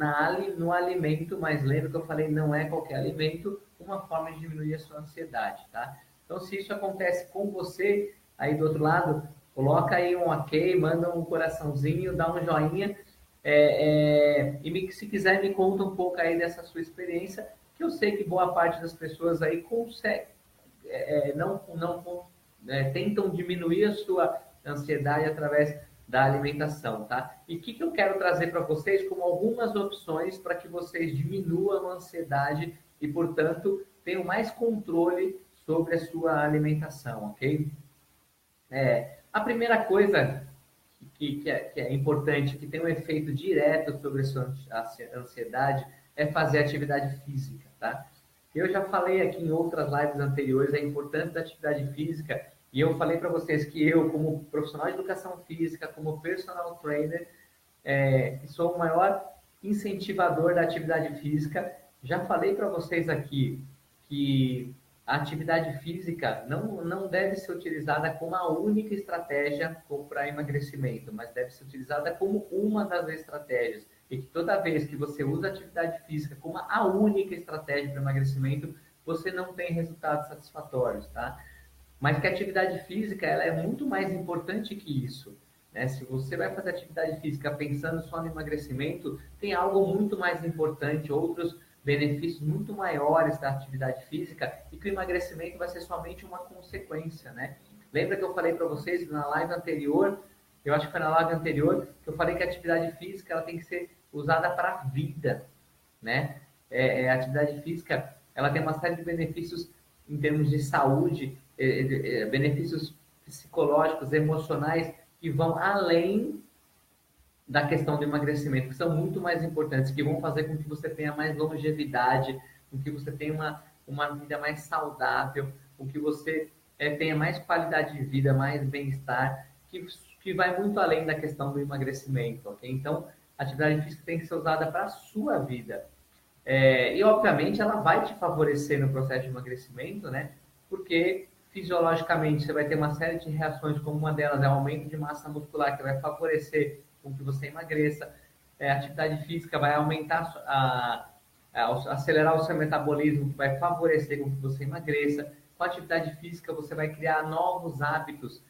no alimento, mas lembra que eu falei, não é qualquer alimento, uma forma de diminuir a sua ansiedade, tá? Então, se isso acontece com você, aí do outro lado, coloca aí um ok, manda um coraçãozinho, dá um joinha, se quiser me conta um pouco aí dessa sua experiência, que eu sei que boa parte das pessoas aí consegue, tentam diminuir a sua ansiedade através da alimentação, tá? E o que eu quero trazer para vocês como algumas opções para que vocês diminuam a ansiedade e, portanto, tenham mais controle sobre a sua alimentação, ok? A primeira coisa que é importante, que tem um efeito direto sobre a sua ansiedade, é fazer atividade física, tá? Eu já falei aqui em outras lives anteriores a importância da atividade física e eu falei para vocês que eu, como profissional de educação física, como personal trainer, sou o maior incentivador da atividade física. Já falei para vocês aqui que a atividade física não deve ser utilizada como a única estratégia para emagrecimento, mas deve ser utilizada como uma das estratégias. E que toda vez que você usa a atividade física como a única estratégia para emagrecimento, você não tem resultados satisfatórios, tá? Mas que a atividade física ela é muito mais importante que isso, né? Se você vai fazer atividade física pensando só no emagrecimento, tem algo muito mais importante, outros benefícios muito maiores da atividade física e que o emagrecimento vai ser somente uma consequência, né? Lembra que eu falei para vocês na live anterior, eu acho que foi na live anterior, que eu falei que a atividade física ela tem que ser usada para a vida, né? A atividade física ela tem uma série de benefícios em termos de saúde, benefícios psicológicos, emocionais, que vão além da questão do emagrecimento, que são muito mais importantes, que vão fazer com que você tenha mais longevidade, com que você tenha uma vida mais saudável, com que você tenha mais qualidade de vida, mais bem-estar, que vai muito além da questão do emagrecimento, ok? Então, a atividade física tem que ser usada para a sua vida. E, obviamente, ela vai te favorecer no processo de emagrecimento, né? Porque, fisiologicamente, você vai ter uma série de reações, como uma delas é o aumento de massa muscular, que vai favorecer com que você emagreça. A atividade física vai aumentar, acelerar o seu metabolismo, que vai favorecer com que você emagreça. Com a atividade física, você vai criar novos hábitos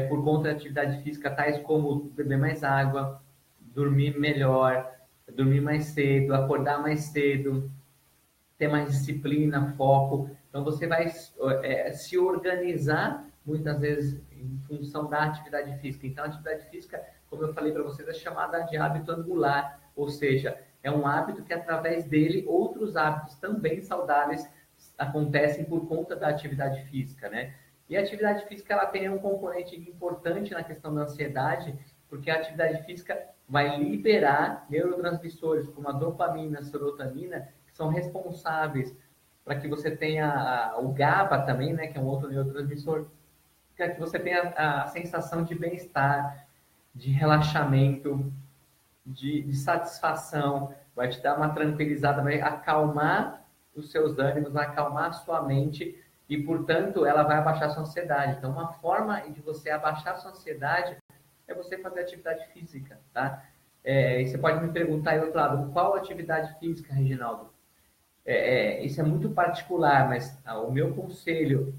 por conta da atividade física, tais como beber mais água, dormir melhor, dormir mais cedo, acordar mais cedo, ter mais disciplina, foco. Então, você vai se organizar, muitas vezes, em função da atividade física. Então, a atividade física, como eu falei para vocês, é chamada de hábito angular, ou seja, é um hábito que, através dele, outros hábitos também saudáveis acontecem por conta da atividade física, né? E a atividade física, ela tem um componente importante na questão da ansiedade, porque a atividade física vai liberar neurotransmissores como a dopamina, a serotonina, que são responsáveis para que você tenha o GABA também, né, que é um outro neurotransmissor, para que você tenha a sensação de bem-estar, de relaxamento, de satisfação, vai te dar uma tranquilizada, vai acalmar os seus ânimos, vai acalmar a sua mente e, portanto, ela vai abaixar a sua ansiedade. Então, uma forma de você abaixar a sua ansiedade é você fazer atividade física, tá? E você pode me perguntar aí do outro lado, qual atividade física, Reginaldo? Isso é muito particular, mas o meu conselho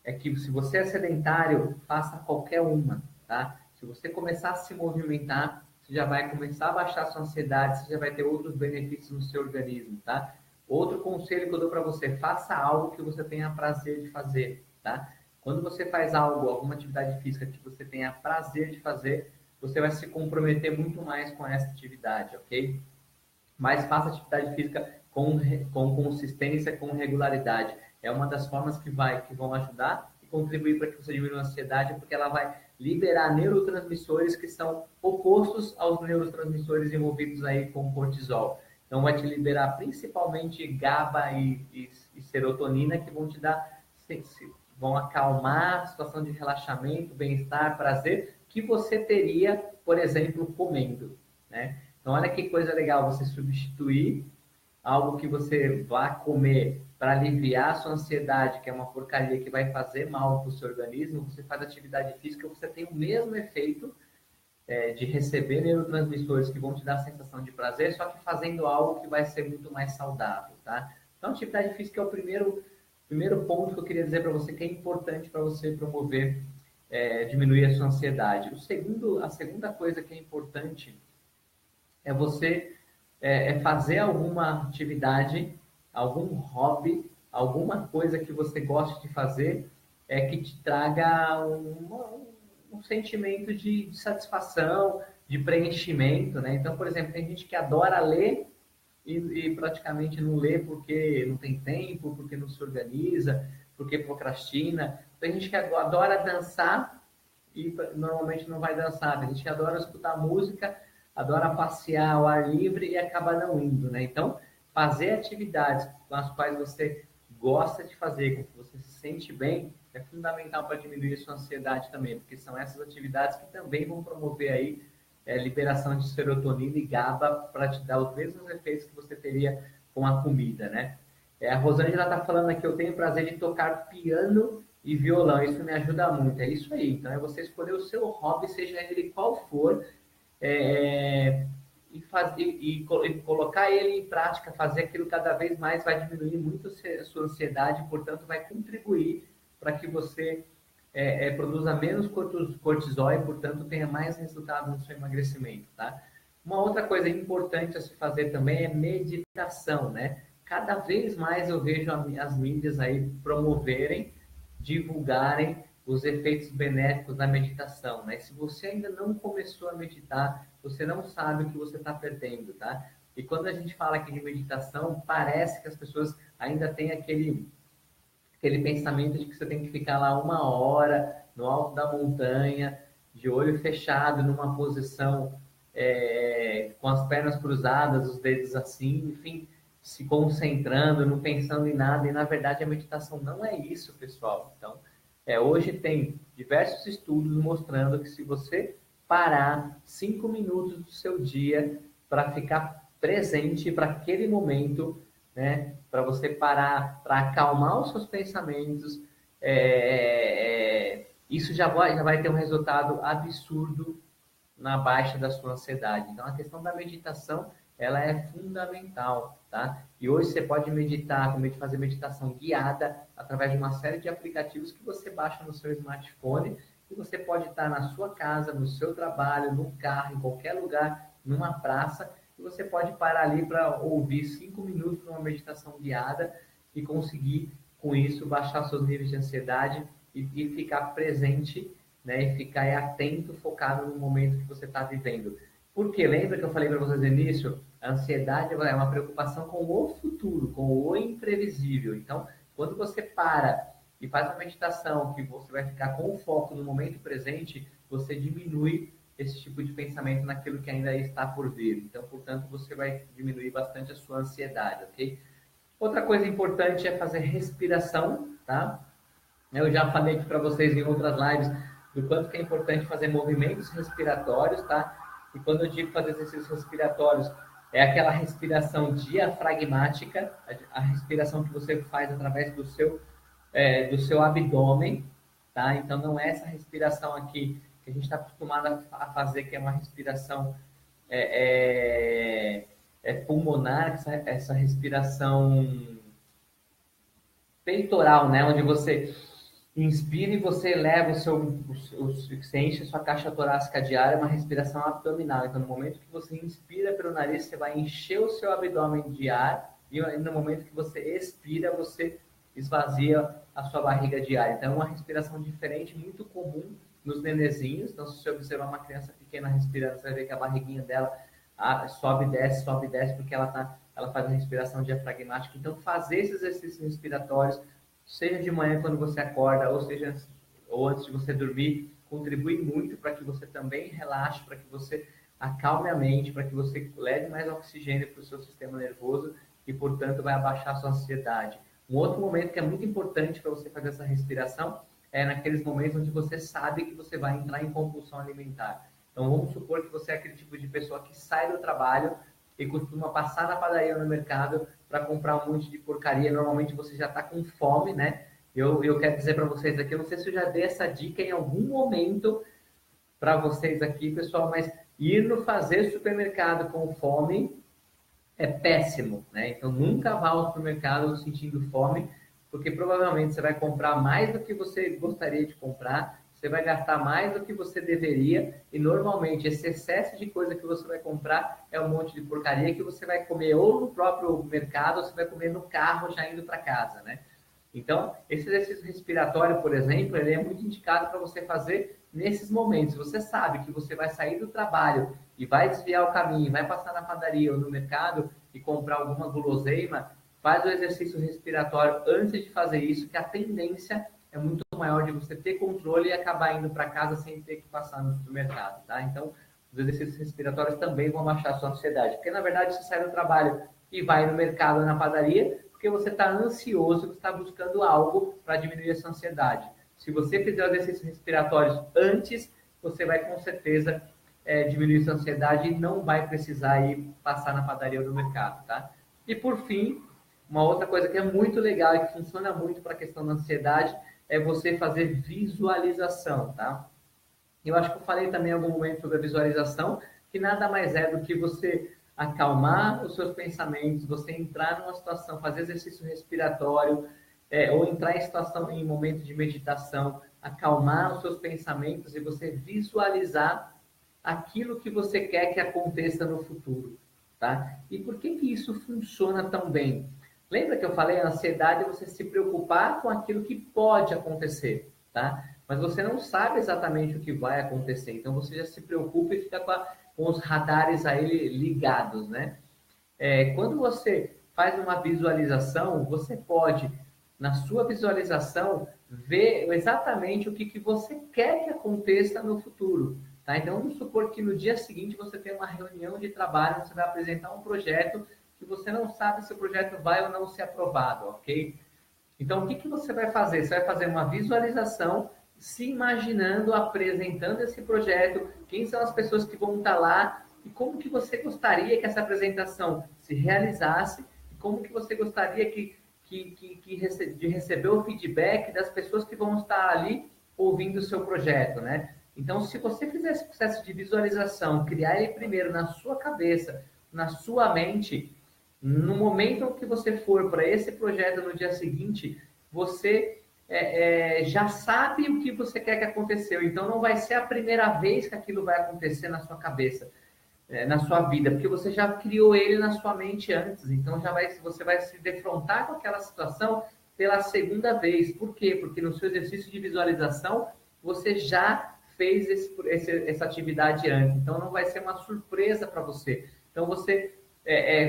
é que, se você é sedentário, faça qualquer uma, tá? Se você começar a se movimentar, você já vai começar a baixar a sua ansiedade, você já vai ter outros benefícios no seu organismo, tá? Outro conselho que eu dou para você, faça algo que você tenha prazer de fazer, tá? Quando você faz algo, alguma atividade física que você tenha prazer de fazer, você vai se comprometer muito mais com essa atividade, ok? Mas faça atividade física com consistência, com regularidade. É uma das formas que vão ajudar e contribuir para que você diminua a ansiedade, porque ela vai liberar neurotransmissores que são opostos aos neurotransmissores envolvidos aí com cortisol. Então, vai te liberar principalmente GABA e serotonina, que vão te dar, vão acalmar a situação de relaxamento, bem-estar, prazer, que você teria, por exemplo, comendo, né? Então, olha que coisa legal você substituir algo que você vá comer para aliviar a sua ansiedade, que é uma porcaria que vai fazer mal para o seu organismo. Você faz atividade física, você tem o mesmo efeito de receber neurotransmissores que vão te dar a sensação de prazer, só que fazendo algo que vai ser muito mais saudável, tá? Então, atividade física é o primeiro ponto que eu queria dizer para você, que é importante para você promover, diminuir a sua ansiedade. A segunda coisa que é importante é você fazer alguma atividade, algum hobby, alguma coisa que você goste de fazer, que te traga um sentimento de satisfação, de preenchimento, né? Então, por exemplo, tem gente que adora ler e praticamente não lê porque não tem tempo, porque não se organiza, porque procrastina. Tem gente que adora dançar e normalmente não vai dançar. Tem gente que adora escutar música, adora passear ao ar livre e acaba não indo, né? Então, fazer atividades com as quais você gosta de fazer, com que você se sente bem, é fundamental para diminuir a sua ansiedade também, porque são essas atividades que também vão promover aí liberação de serotonina e GABA para te dar os mesmos efeitos que você teria com a comida, né? A Rosângela está falando aqui, eu tenho o prazer de tocar piano e violão, isso me ajuda muito. É isso aí, então é você escolher o seu hobby, seja ele qual for, e colocar ele em prática, fazer aquilo cada vez mais vai diminuir muito a sua ansiedade, portanto vai contribuir para que você produza menos cortisol e, portanto, tenha mais resultado no seu emagrecimento, tá? Uma outra coisa importante a se fazer também é meditação, né? Cada vez mais eu vejo as mídias aí promoverem, divulgarem os efeitos benéficos da meditação, né? Se você ainda não começou a meditar, você não sabe o que você está perdendo, tá? E quando a gente fala aqui de meditação, parece que as pessoas ainda têm aquele pensamento de que você tem que ficar lá 1 hora no alto da montanha, de olho fechado, numa posição com as pernas cruzadas, os dedos assim, enfim, se concentrando, não pensando em nada. E na verdade a meditação não é isso, pessoal. Então, hoje tem diversos estudos mostrando que se você parar 5 minutos do seu dia para ficar presente para aquele momento, né? Para você parar, para acalmar os seus pensamentos, isso já vai ter um resultado absurdo na baixa da sua ansiedade. Então, a questão da meditação, ela é fundamental, tá? E hoje você pode meditar, fazer meditação guiada através de uma série de aplicativos que você baixa no seu smartphone e você pode estar na sua casa, no seu trabalho, no carro, em qualquer lugar, numa praça, e você pode parar ali para ouvir 5 minutos numa meditação guiada e conseguir, com isso, baixar seus níveis de ansiedade e ficar presente, né? E ficar atento, focado no momento que você está vivendo. Porque lembra que eu falei para vocês no início? A ansiedade é uma preocupação com o futuro, com o imprevisível. Então, quando você para e faz uma meditação, que você vai ficar com o foco no momento presente, você diminui esse tipo de pensamento naquilo que ainda está por vir. Então, portanto, você vai diminuir bastante a sua ansiedade, ok? Outra coisa importante é fazer respiração, tá? Eu já falei aqui para vocês em outras lives do quanto que é importante fazer movimentos respiratórios, tá? E quando eu digo fazer exercícios respiratórios, é aquela respiração diafragmática, a respiração que você faz através do seu abdômen, tá? Então não é essa respiração aqui que a gente está acostumado a fazer, que é uma respiração pulmonar, essa respiração peitoral, né? Onde você inspira e você eleva você enche a sua caixa torácica diária, uma respiração abdominal. Então, no momento que você inspira pelo nariz, você vai encher o seu abdômen de ar e no momento que você expira, você esvazia a sua barriga de ar. Então, é uma respiração diferente, muito comum nos nenezinhos. Então, se você observar uma criança pequena respirando, você vai ver que a barriguinha dela sobe e desce, porque ela faz a respiração diafragmática. Então, fazer esses exercícios respiratórios, seja de manhã quando você acorda, ou antes de você dormir, contribui muito para que você também relaxe, para que você acalme a mente, para que você leve mais oxigênio para o seu sistema nervoso e, portanto, vai abaixar a sua ansiedade. Um outro momento que é muito importante para você fazer essa respiração é naqueles momentos onde você sabe que você vai entrar em compulsão alimentar. Então, vamos supor que você é aquele tipo de pessoa que sai do trabalho e costuma passar na padaria ou no mercado para comprar um monte de porcaria. Normalmente você já está com fome, né? Eu quero dizer para vocês aqui, eu não sei se eu já dei essa dica em algum momento para vocês aqui, pessoal, mas ir no fazer supermercado com fome é péssimo, né? Então nunca vá ao supermercado sentindo fome, porque provavelmente você vai comprar mais do que você gostaria de comprar, você vai gastar mais do que você deveria, e normalmente esse excesso de coisa que você vai comprar é um monte de porcaria que você vai comer ou no próprio mercado, ou você vai comer no carro já indo para casa, né? Então, esse exercício respiratório, por exemplo, ele é muito indicado para você fazer nesses momentos. Você sabe que você vai sair do trabalho e vai desviar o caminho, vai passar na padaria ou no mercado e comprar alguma guloseima, faz o exercício respiratório antes de fazer isso, que a tendência é muito maior de você ter controle e acabar indo para casa sem ter que passar no supermercado, tá? Então, os exercícios respiratórios também vão baixar a sua ansiedade, porque na verdade você sai do trabalho e vai no mercado ou na padaria, porque você está ansioso, você está buscando algo para diminuir essa ansiedade. Se você fizer exercícios respiratórios antes, você vai com certeza diminuir sua ansiedade e não vai precisar ir passar na padaria ou no mercado, tá? E por fim, uma outra coisa que é muito legal e que funciona muito para a questão da ansiedade é você fazer visualização, tá? Eu acho que eu falei também em algum momento sobre a visualização, que nada mais é do que você acalmar os seus pensamentos, você entrar numa situação, fazer exercício respiratório, ou entrar em momento de meditação, acalmar os seus pensamentos e você visualizar aquilo que você quer que aconteça no futuro, tá? E por que isso funciona tão bem? Lembra que eu falei, a ansiedade é você se preocupar com aquilo que pode acontecer, tá? Mas você não sabe exatamente o que vai acontecer, então você já se preocupa e fica com os radares aí ligados, né? Quando você faz uma visualização, você pode, na sua visualização, ver exatamente o que você quer que aconteça no futuro. tá? Então, vamos supor que no dia seguinte você tem uma reunião de trabalho, você vai apresentar um projeto que você não sabe se o projeto vai ou não ser aprovado, ok? Então, o que você vai fazer? Você vai fazer uma visualização, se imaginando, apresentando esse projeto, quem são as pessoas que vão estar lá e como que você gostaria que essa apresentação se realizasse e como que você gostaria de receber o feedback das pessoas que vão estar ali ouvindo o seu projeto, né? Então, se você fizer esse processo de visualização, criar ele primeiro na sua cabeça, na sua mente, no momento que você for para esse projeto no dia seguinte, você já sabe o que você quer que aconteceu. Então, não vai ser a primeira vez que aquilo vai acontecer na sua cabeça, na sua vida, porque você já criou ele na sua mente antes. Então, você vai se defrontar com aquela situação pela segunda vez. Por quê? Porque no seu exercício de visualização, você já fez essa atividade antes. Então, não vai ser uma surpresa para você. Então, você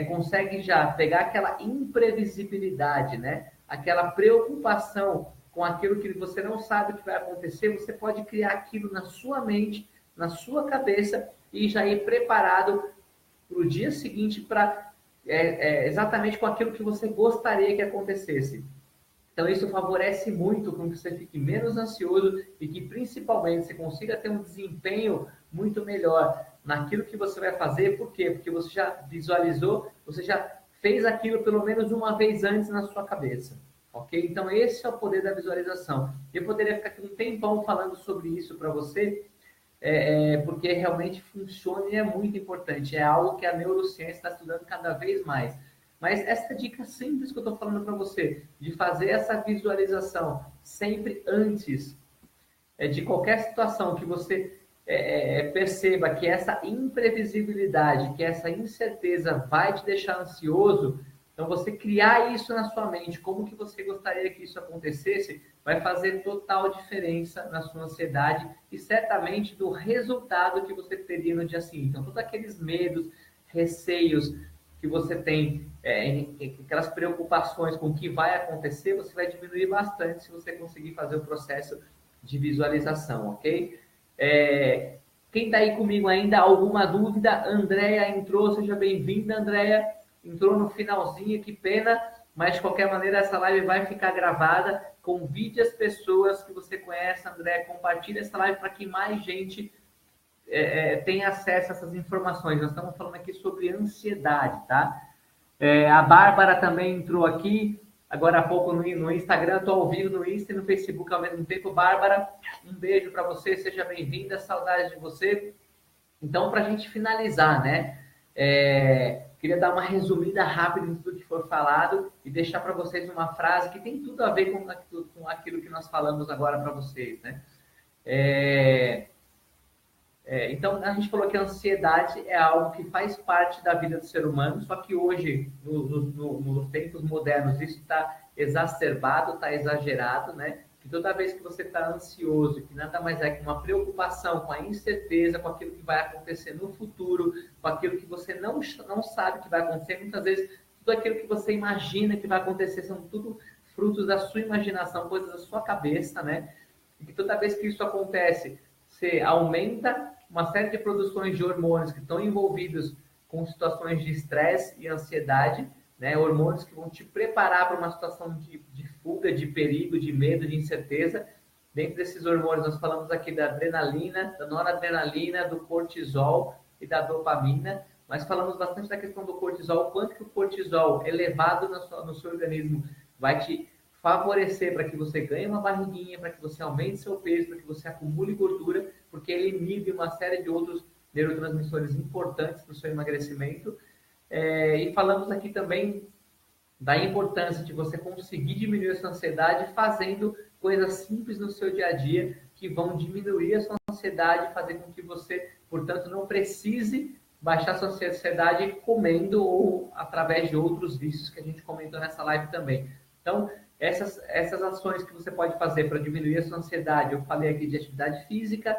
consegue já pegar aquela imprevisibilidade, né? Aquela preocupação com aquilo que você não sabe o que vai acontecer, você pode criar aquilo na sua mente, na sua cabeça e já ir preparado para o dia seguinte para exatamente com aquilo que você gostaria que acontecesse. Então, isso favorece muito com que você fique menos ansioso e que, principalmente, você consiga ter um desempenho muito melhor naquilo que você vai fazer. Por quê? Porque você já visualizou, você já fez aquilo pelo menos uma vez antes na sua cabeça. Ok? Então, esse é o poder da visualização. Eu poderia ficar aqui um tempão falando sobre isso para você, porque realmente funciona e é muito importante. É algo que a neurociência está estudando cada vez mais. Mas essa dica simples que eu estou falando para você, de fazer essa visualização sempre antes de qualquer situação que você perceba que essa imprevisibilidade, que essa incerteza vai te deixar ansioso, então você criar isso na sua mente, como que você gostaria que isso acontecesse, vai fazer total diferença na sua ansiedade e certamente do resultado que você teria no dia seguinte. Então, todos aqueles medos, receios que você tem, aquelas preocupações com o que vai acontecer, você vai diminuir bastante se você conseguir fazer o processo de visualização, ok? Quem está aí comigo ainda, alguma dúvida? Andréia entrou, seja bem-vinda, Andréia. Entrou no finalzinho, que pena, mas de qualquer maneira essa live vai ficar gravada. Convide as pessoas que você conhece, Andréia, compartilhe essa live para que mais gente tenha acesso a essas informações. Nós estamos falando aqui sobre ansiedade, tá? A Bárbara também entrou aqui, agora há pouco no Instagram, estou ao vivo no Insta e no Facebook ao mesmo tempo. Bárbara, um beijo para você, seja bem-vinda, saudades de você. Então, para a gente finalizar, né? Queria dar uma resumida rápida em tudo que foi falado e deixar para vocês uma frase que tem tudo a ver com aquilo que nós falamos agora para vocês, né? Então, a gente falou que a ansiedade é algo que faz parte da vida do ser humano, só que hoje, nos tempos modernos, isso está exacerbado, está exagerado, né? Que toda vez que você está ansioso, que nada mais é que uma preocupação com a incerteza, com aquilo que vai acontecer no futuro, com aquilo que você não sabe que vai acontecer, muitas vezes tudo aquilo que você imagina que vai acontecer são tudo frutos da sua imaginação, coisas da sua cabeça, né? E que toda vez que isso acontece, você aumenta uma série de produções de hormônios que estão envolvidos com situações de estresse e ansiedade, né? Hormônios que vão te preparar para uma situação de fuga, de perigo, de medo, de incerteza. Dentro desses hormônios, nós falamos aqui da adrenalina, da noradrenalina, do cortisol e da dopamina, mas falamos bastante da questão do cortisol, o quanto que o cortisol elevado no seu organismo vai te favorecer para que você ganhe uma barriguinha, para que você aumente seu peso, para que você acumule gordura, porque ele inibe uma série de outros neurotransmissores importantes para o seu emagrecimento. E falamos aqui também da importância de você conseguir diminuir a sua ansiedade fazendo coisas simples no seu dia a dia que vão diminuir a sua ansiedade, fazer com que você, portanto, não precise baixar sua ansiedade comendo ou através de outros vícios que a gente comentou nessa live também. Então, essas ações que você pode fazer para diminuir a sua ansiedade, eu falei aqui de atividade física,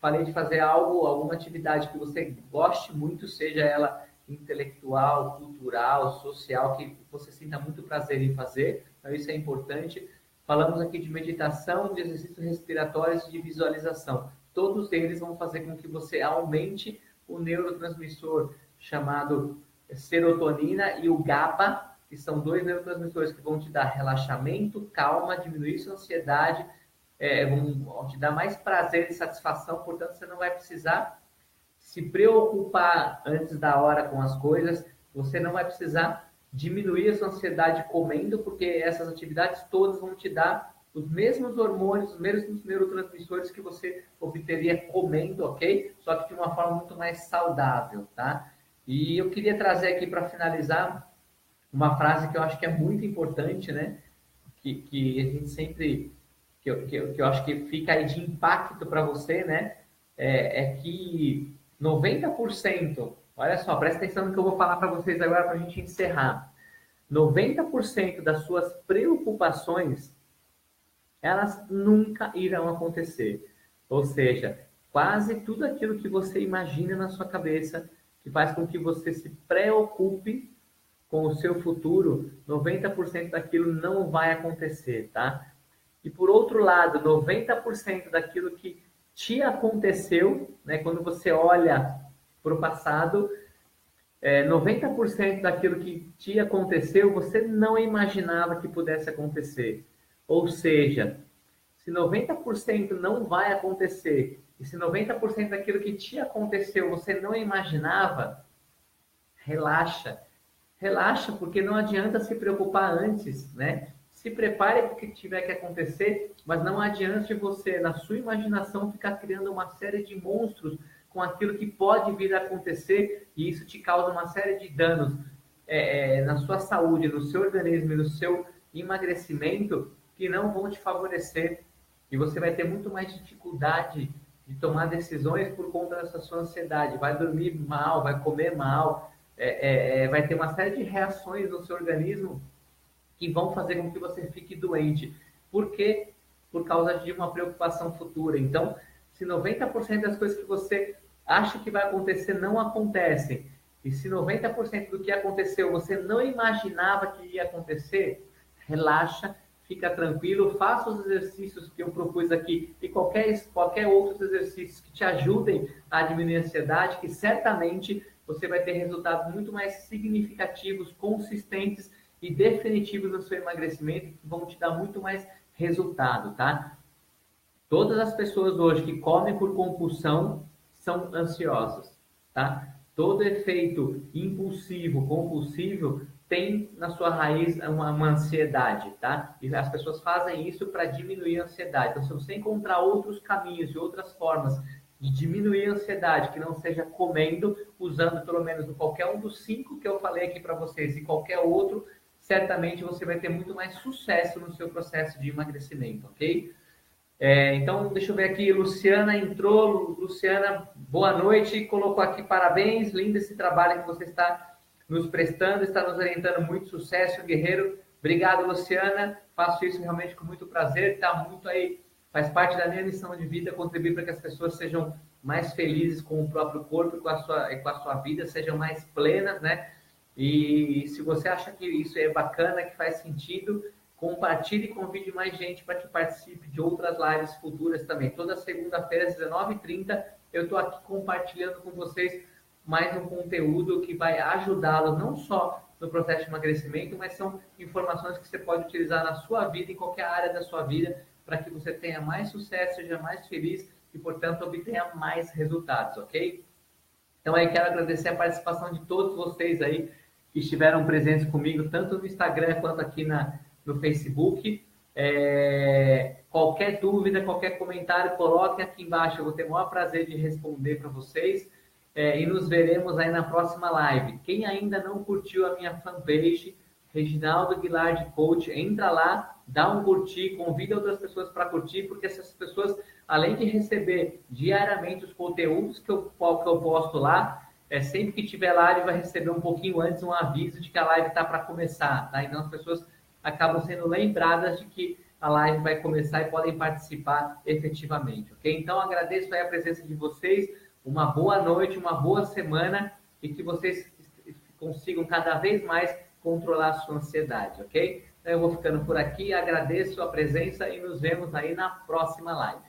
falei de fazer alguma atividade que você goste muito, seja ela intelectual, cultural, social, que você sinta muito prazer em fazer, então isso é importante. Falamos aqui de meditação, de exercícios respiratórios e de visualização. todos eles vão fazer com que você aumente o neurotransmissor chamado serotonina e o GABA, que são dois neurotransmissores que vão te dar relaxamento, calma, diminuir sua ansiedade, vão te dar mais prazer e satisfação, portanto, você não vai precisar se preocupar antes da hora com as coisas, você não vai precisar diminuir a sua ansiedade comendo, porque essas atividades todas vão te dar os mesmos hormônios, os mesmos neurotransmissores que você obteria comendo, ok? Só que de uma forma muito mais saudável, tá? E eu queria trazer aqui para finalizar uma frase que eu acho que é muito importante, né? Que a gente sempre, que eu acho que fica aí de impacto para você, né? É que 90%, olha só, presta atenção no que eu vou falar para vocês agora para a gente encerrar. 90% das suas preocupações, elas nunca irão acontecer. Ou seja, quase tudo aquilo que você imagina na sua cabeça, que faz com que você se preocupe com o seu futuro, 90% daquilo não vai acontecer, tá? E por outro lado, 90% daquilo que te aconteceu, né, quando você olha para o passado, 90% daquilo que te aconteceu, você não imaginava que pudesse acontecer. Ou seja, se 90% não vai acontecer, e se 90% daquilo que te aconteceu você não imaginava, relaxa. Relaxa, porque não adianta se preocupar antes, né? Se prepare para o que tiver que acontecer, mas não adianta você, na sua imaginação, ficar criando uma série de monstros com aquilo que pode vir a acontecer e isso te causa uma série de danos na sua saúde, no seu organismo e no seu emagrecimento que não vão te favorecer e você vai ter muito mais dificuldade de tomar decisões por conta dessa sua ansiedade. Vai dormir mal, vai comer mal, vai ter uma série de reações no seu organismo que vão fazer com que você fique doente. Por quê? Por causa de uma preocupação futura. Então, se 90% das coisas que você acha que vai acontecer não acontecem, e se 90% do que aconteceu você não imaginava que ia acontecer, relaxa, fica tranquilo, faça os exercícios que eu propus aqui e qualquer outros exercícios que te ajudem a diminuir a ansiedade, que certamente você vai ter resultados muito mais significativos, consistentes e definitivos no seu emagrecimento, que vão te dar muito mais resultado, tá? Todas as pessoas hoje que comem por compulsão são ansiosas, tá? Todo efeito impulsivo, compulsivo, tem na sua raiz uma ansiedade, tá? E as pessoas fazem isso para diminuir a ansiedade. Então, se você encontrar outros caminhos e outras formas de diminuir a ansiedade, que não seja comendo, usando pelo menos qualquer um dos 5 que eu falei aqui para vocês e qualquer outro, certamente você vai ter muito mais sucesso no seu processo de emagrecimento, ok? Então, deixa eu ver aqui, Luciana entrou. Luciana, boa noite, colocou aqui parabéns, lindo esse trabalho que você está nos prestando, está nos orientando, muito sucesso, guerreiro. Obrigado, Luciana, faço isso realmente com muito prazer, está muito aí, faz parte da minha missão de vida, contribuir para que as pessoas sejam mais felizes com o próprio corpo e com a sua vida, sejam mais plenas, né? E se você acha que isso é bacana, que faz sentido, compartilhe e convide mais gente para que participe de outras lives futuras também. Toda segunda-feira, às 19h30, eu estou aqui compartilhando com vocês mais um conteúdo que vai ajudá-los não só no processo de emagrecimento, mas são informações que você pode utilizar na sua vida, em qualquer área da sua vida, para que você tenha mais sucesso, seja mais feliz e, portanto, obtenha mais resultados, ok? Então, aí quero agradecer a participação de todos vocês aí que estiveram presentes comigo, tanto no Instagram quanto aqui no Facebook. Qualquer dúvida, qualquer comentário, coloquem aqui embaixo. Eu vou ter o maior prazer de responder para vocês. E nos veremos aí na próxima live. Quem ainda não curtiu a minha fanpage, Reginaldo Guilherme Coach, entra lá, dá um curtir, convida outras pessoas para curtir, porque essas pessoas, além de receber diariamente os conteúdos que eu posto lá, sempre que tiver live vai receber um pouquinho antes um aviso de que a live está para começar, tá? Então as pessoas acabam sendo lembradas de que a live vai começar e podem participar efetivamente, ok? Então agradeço aí a presença de vocês, uma boa noite, uma boa semana e que vocês consigam cada vez mais controlar a sua ansiedade, ok? Então eu vou ficando por aqui, agradeço a presença e nos vemos aí na próxima live.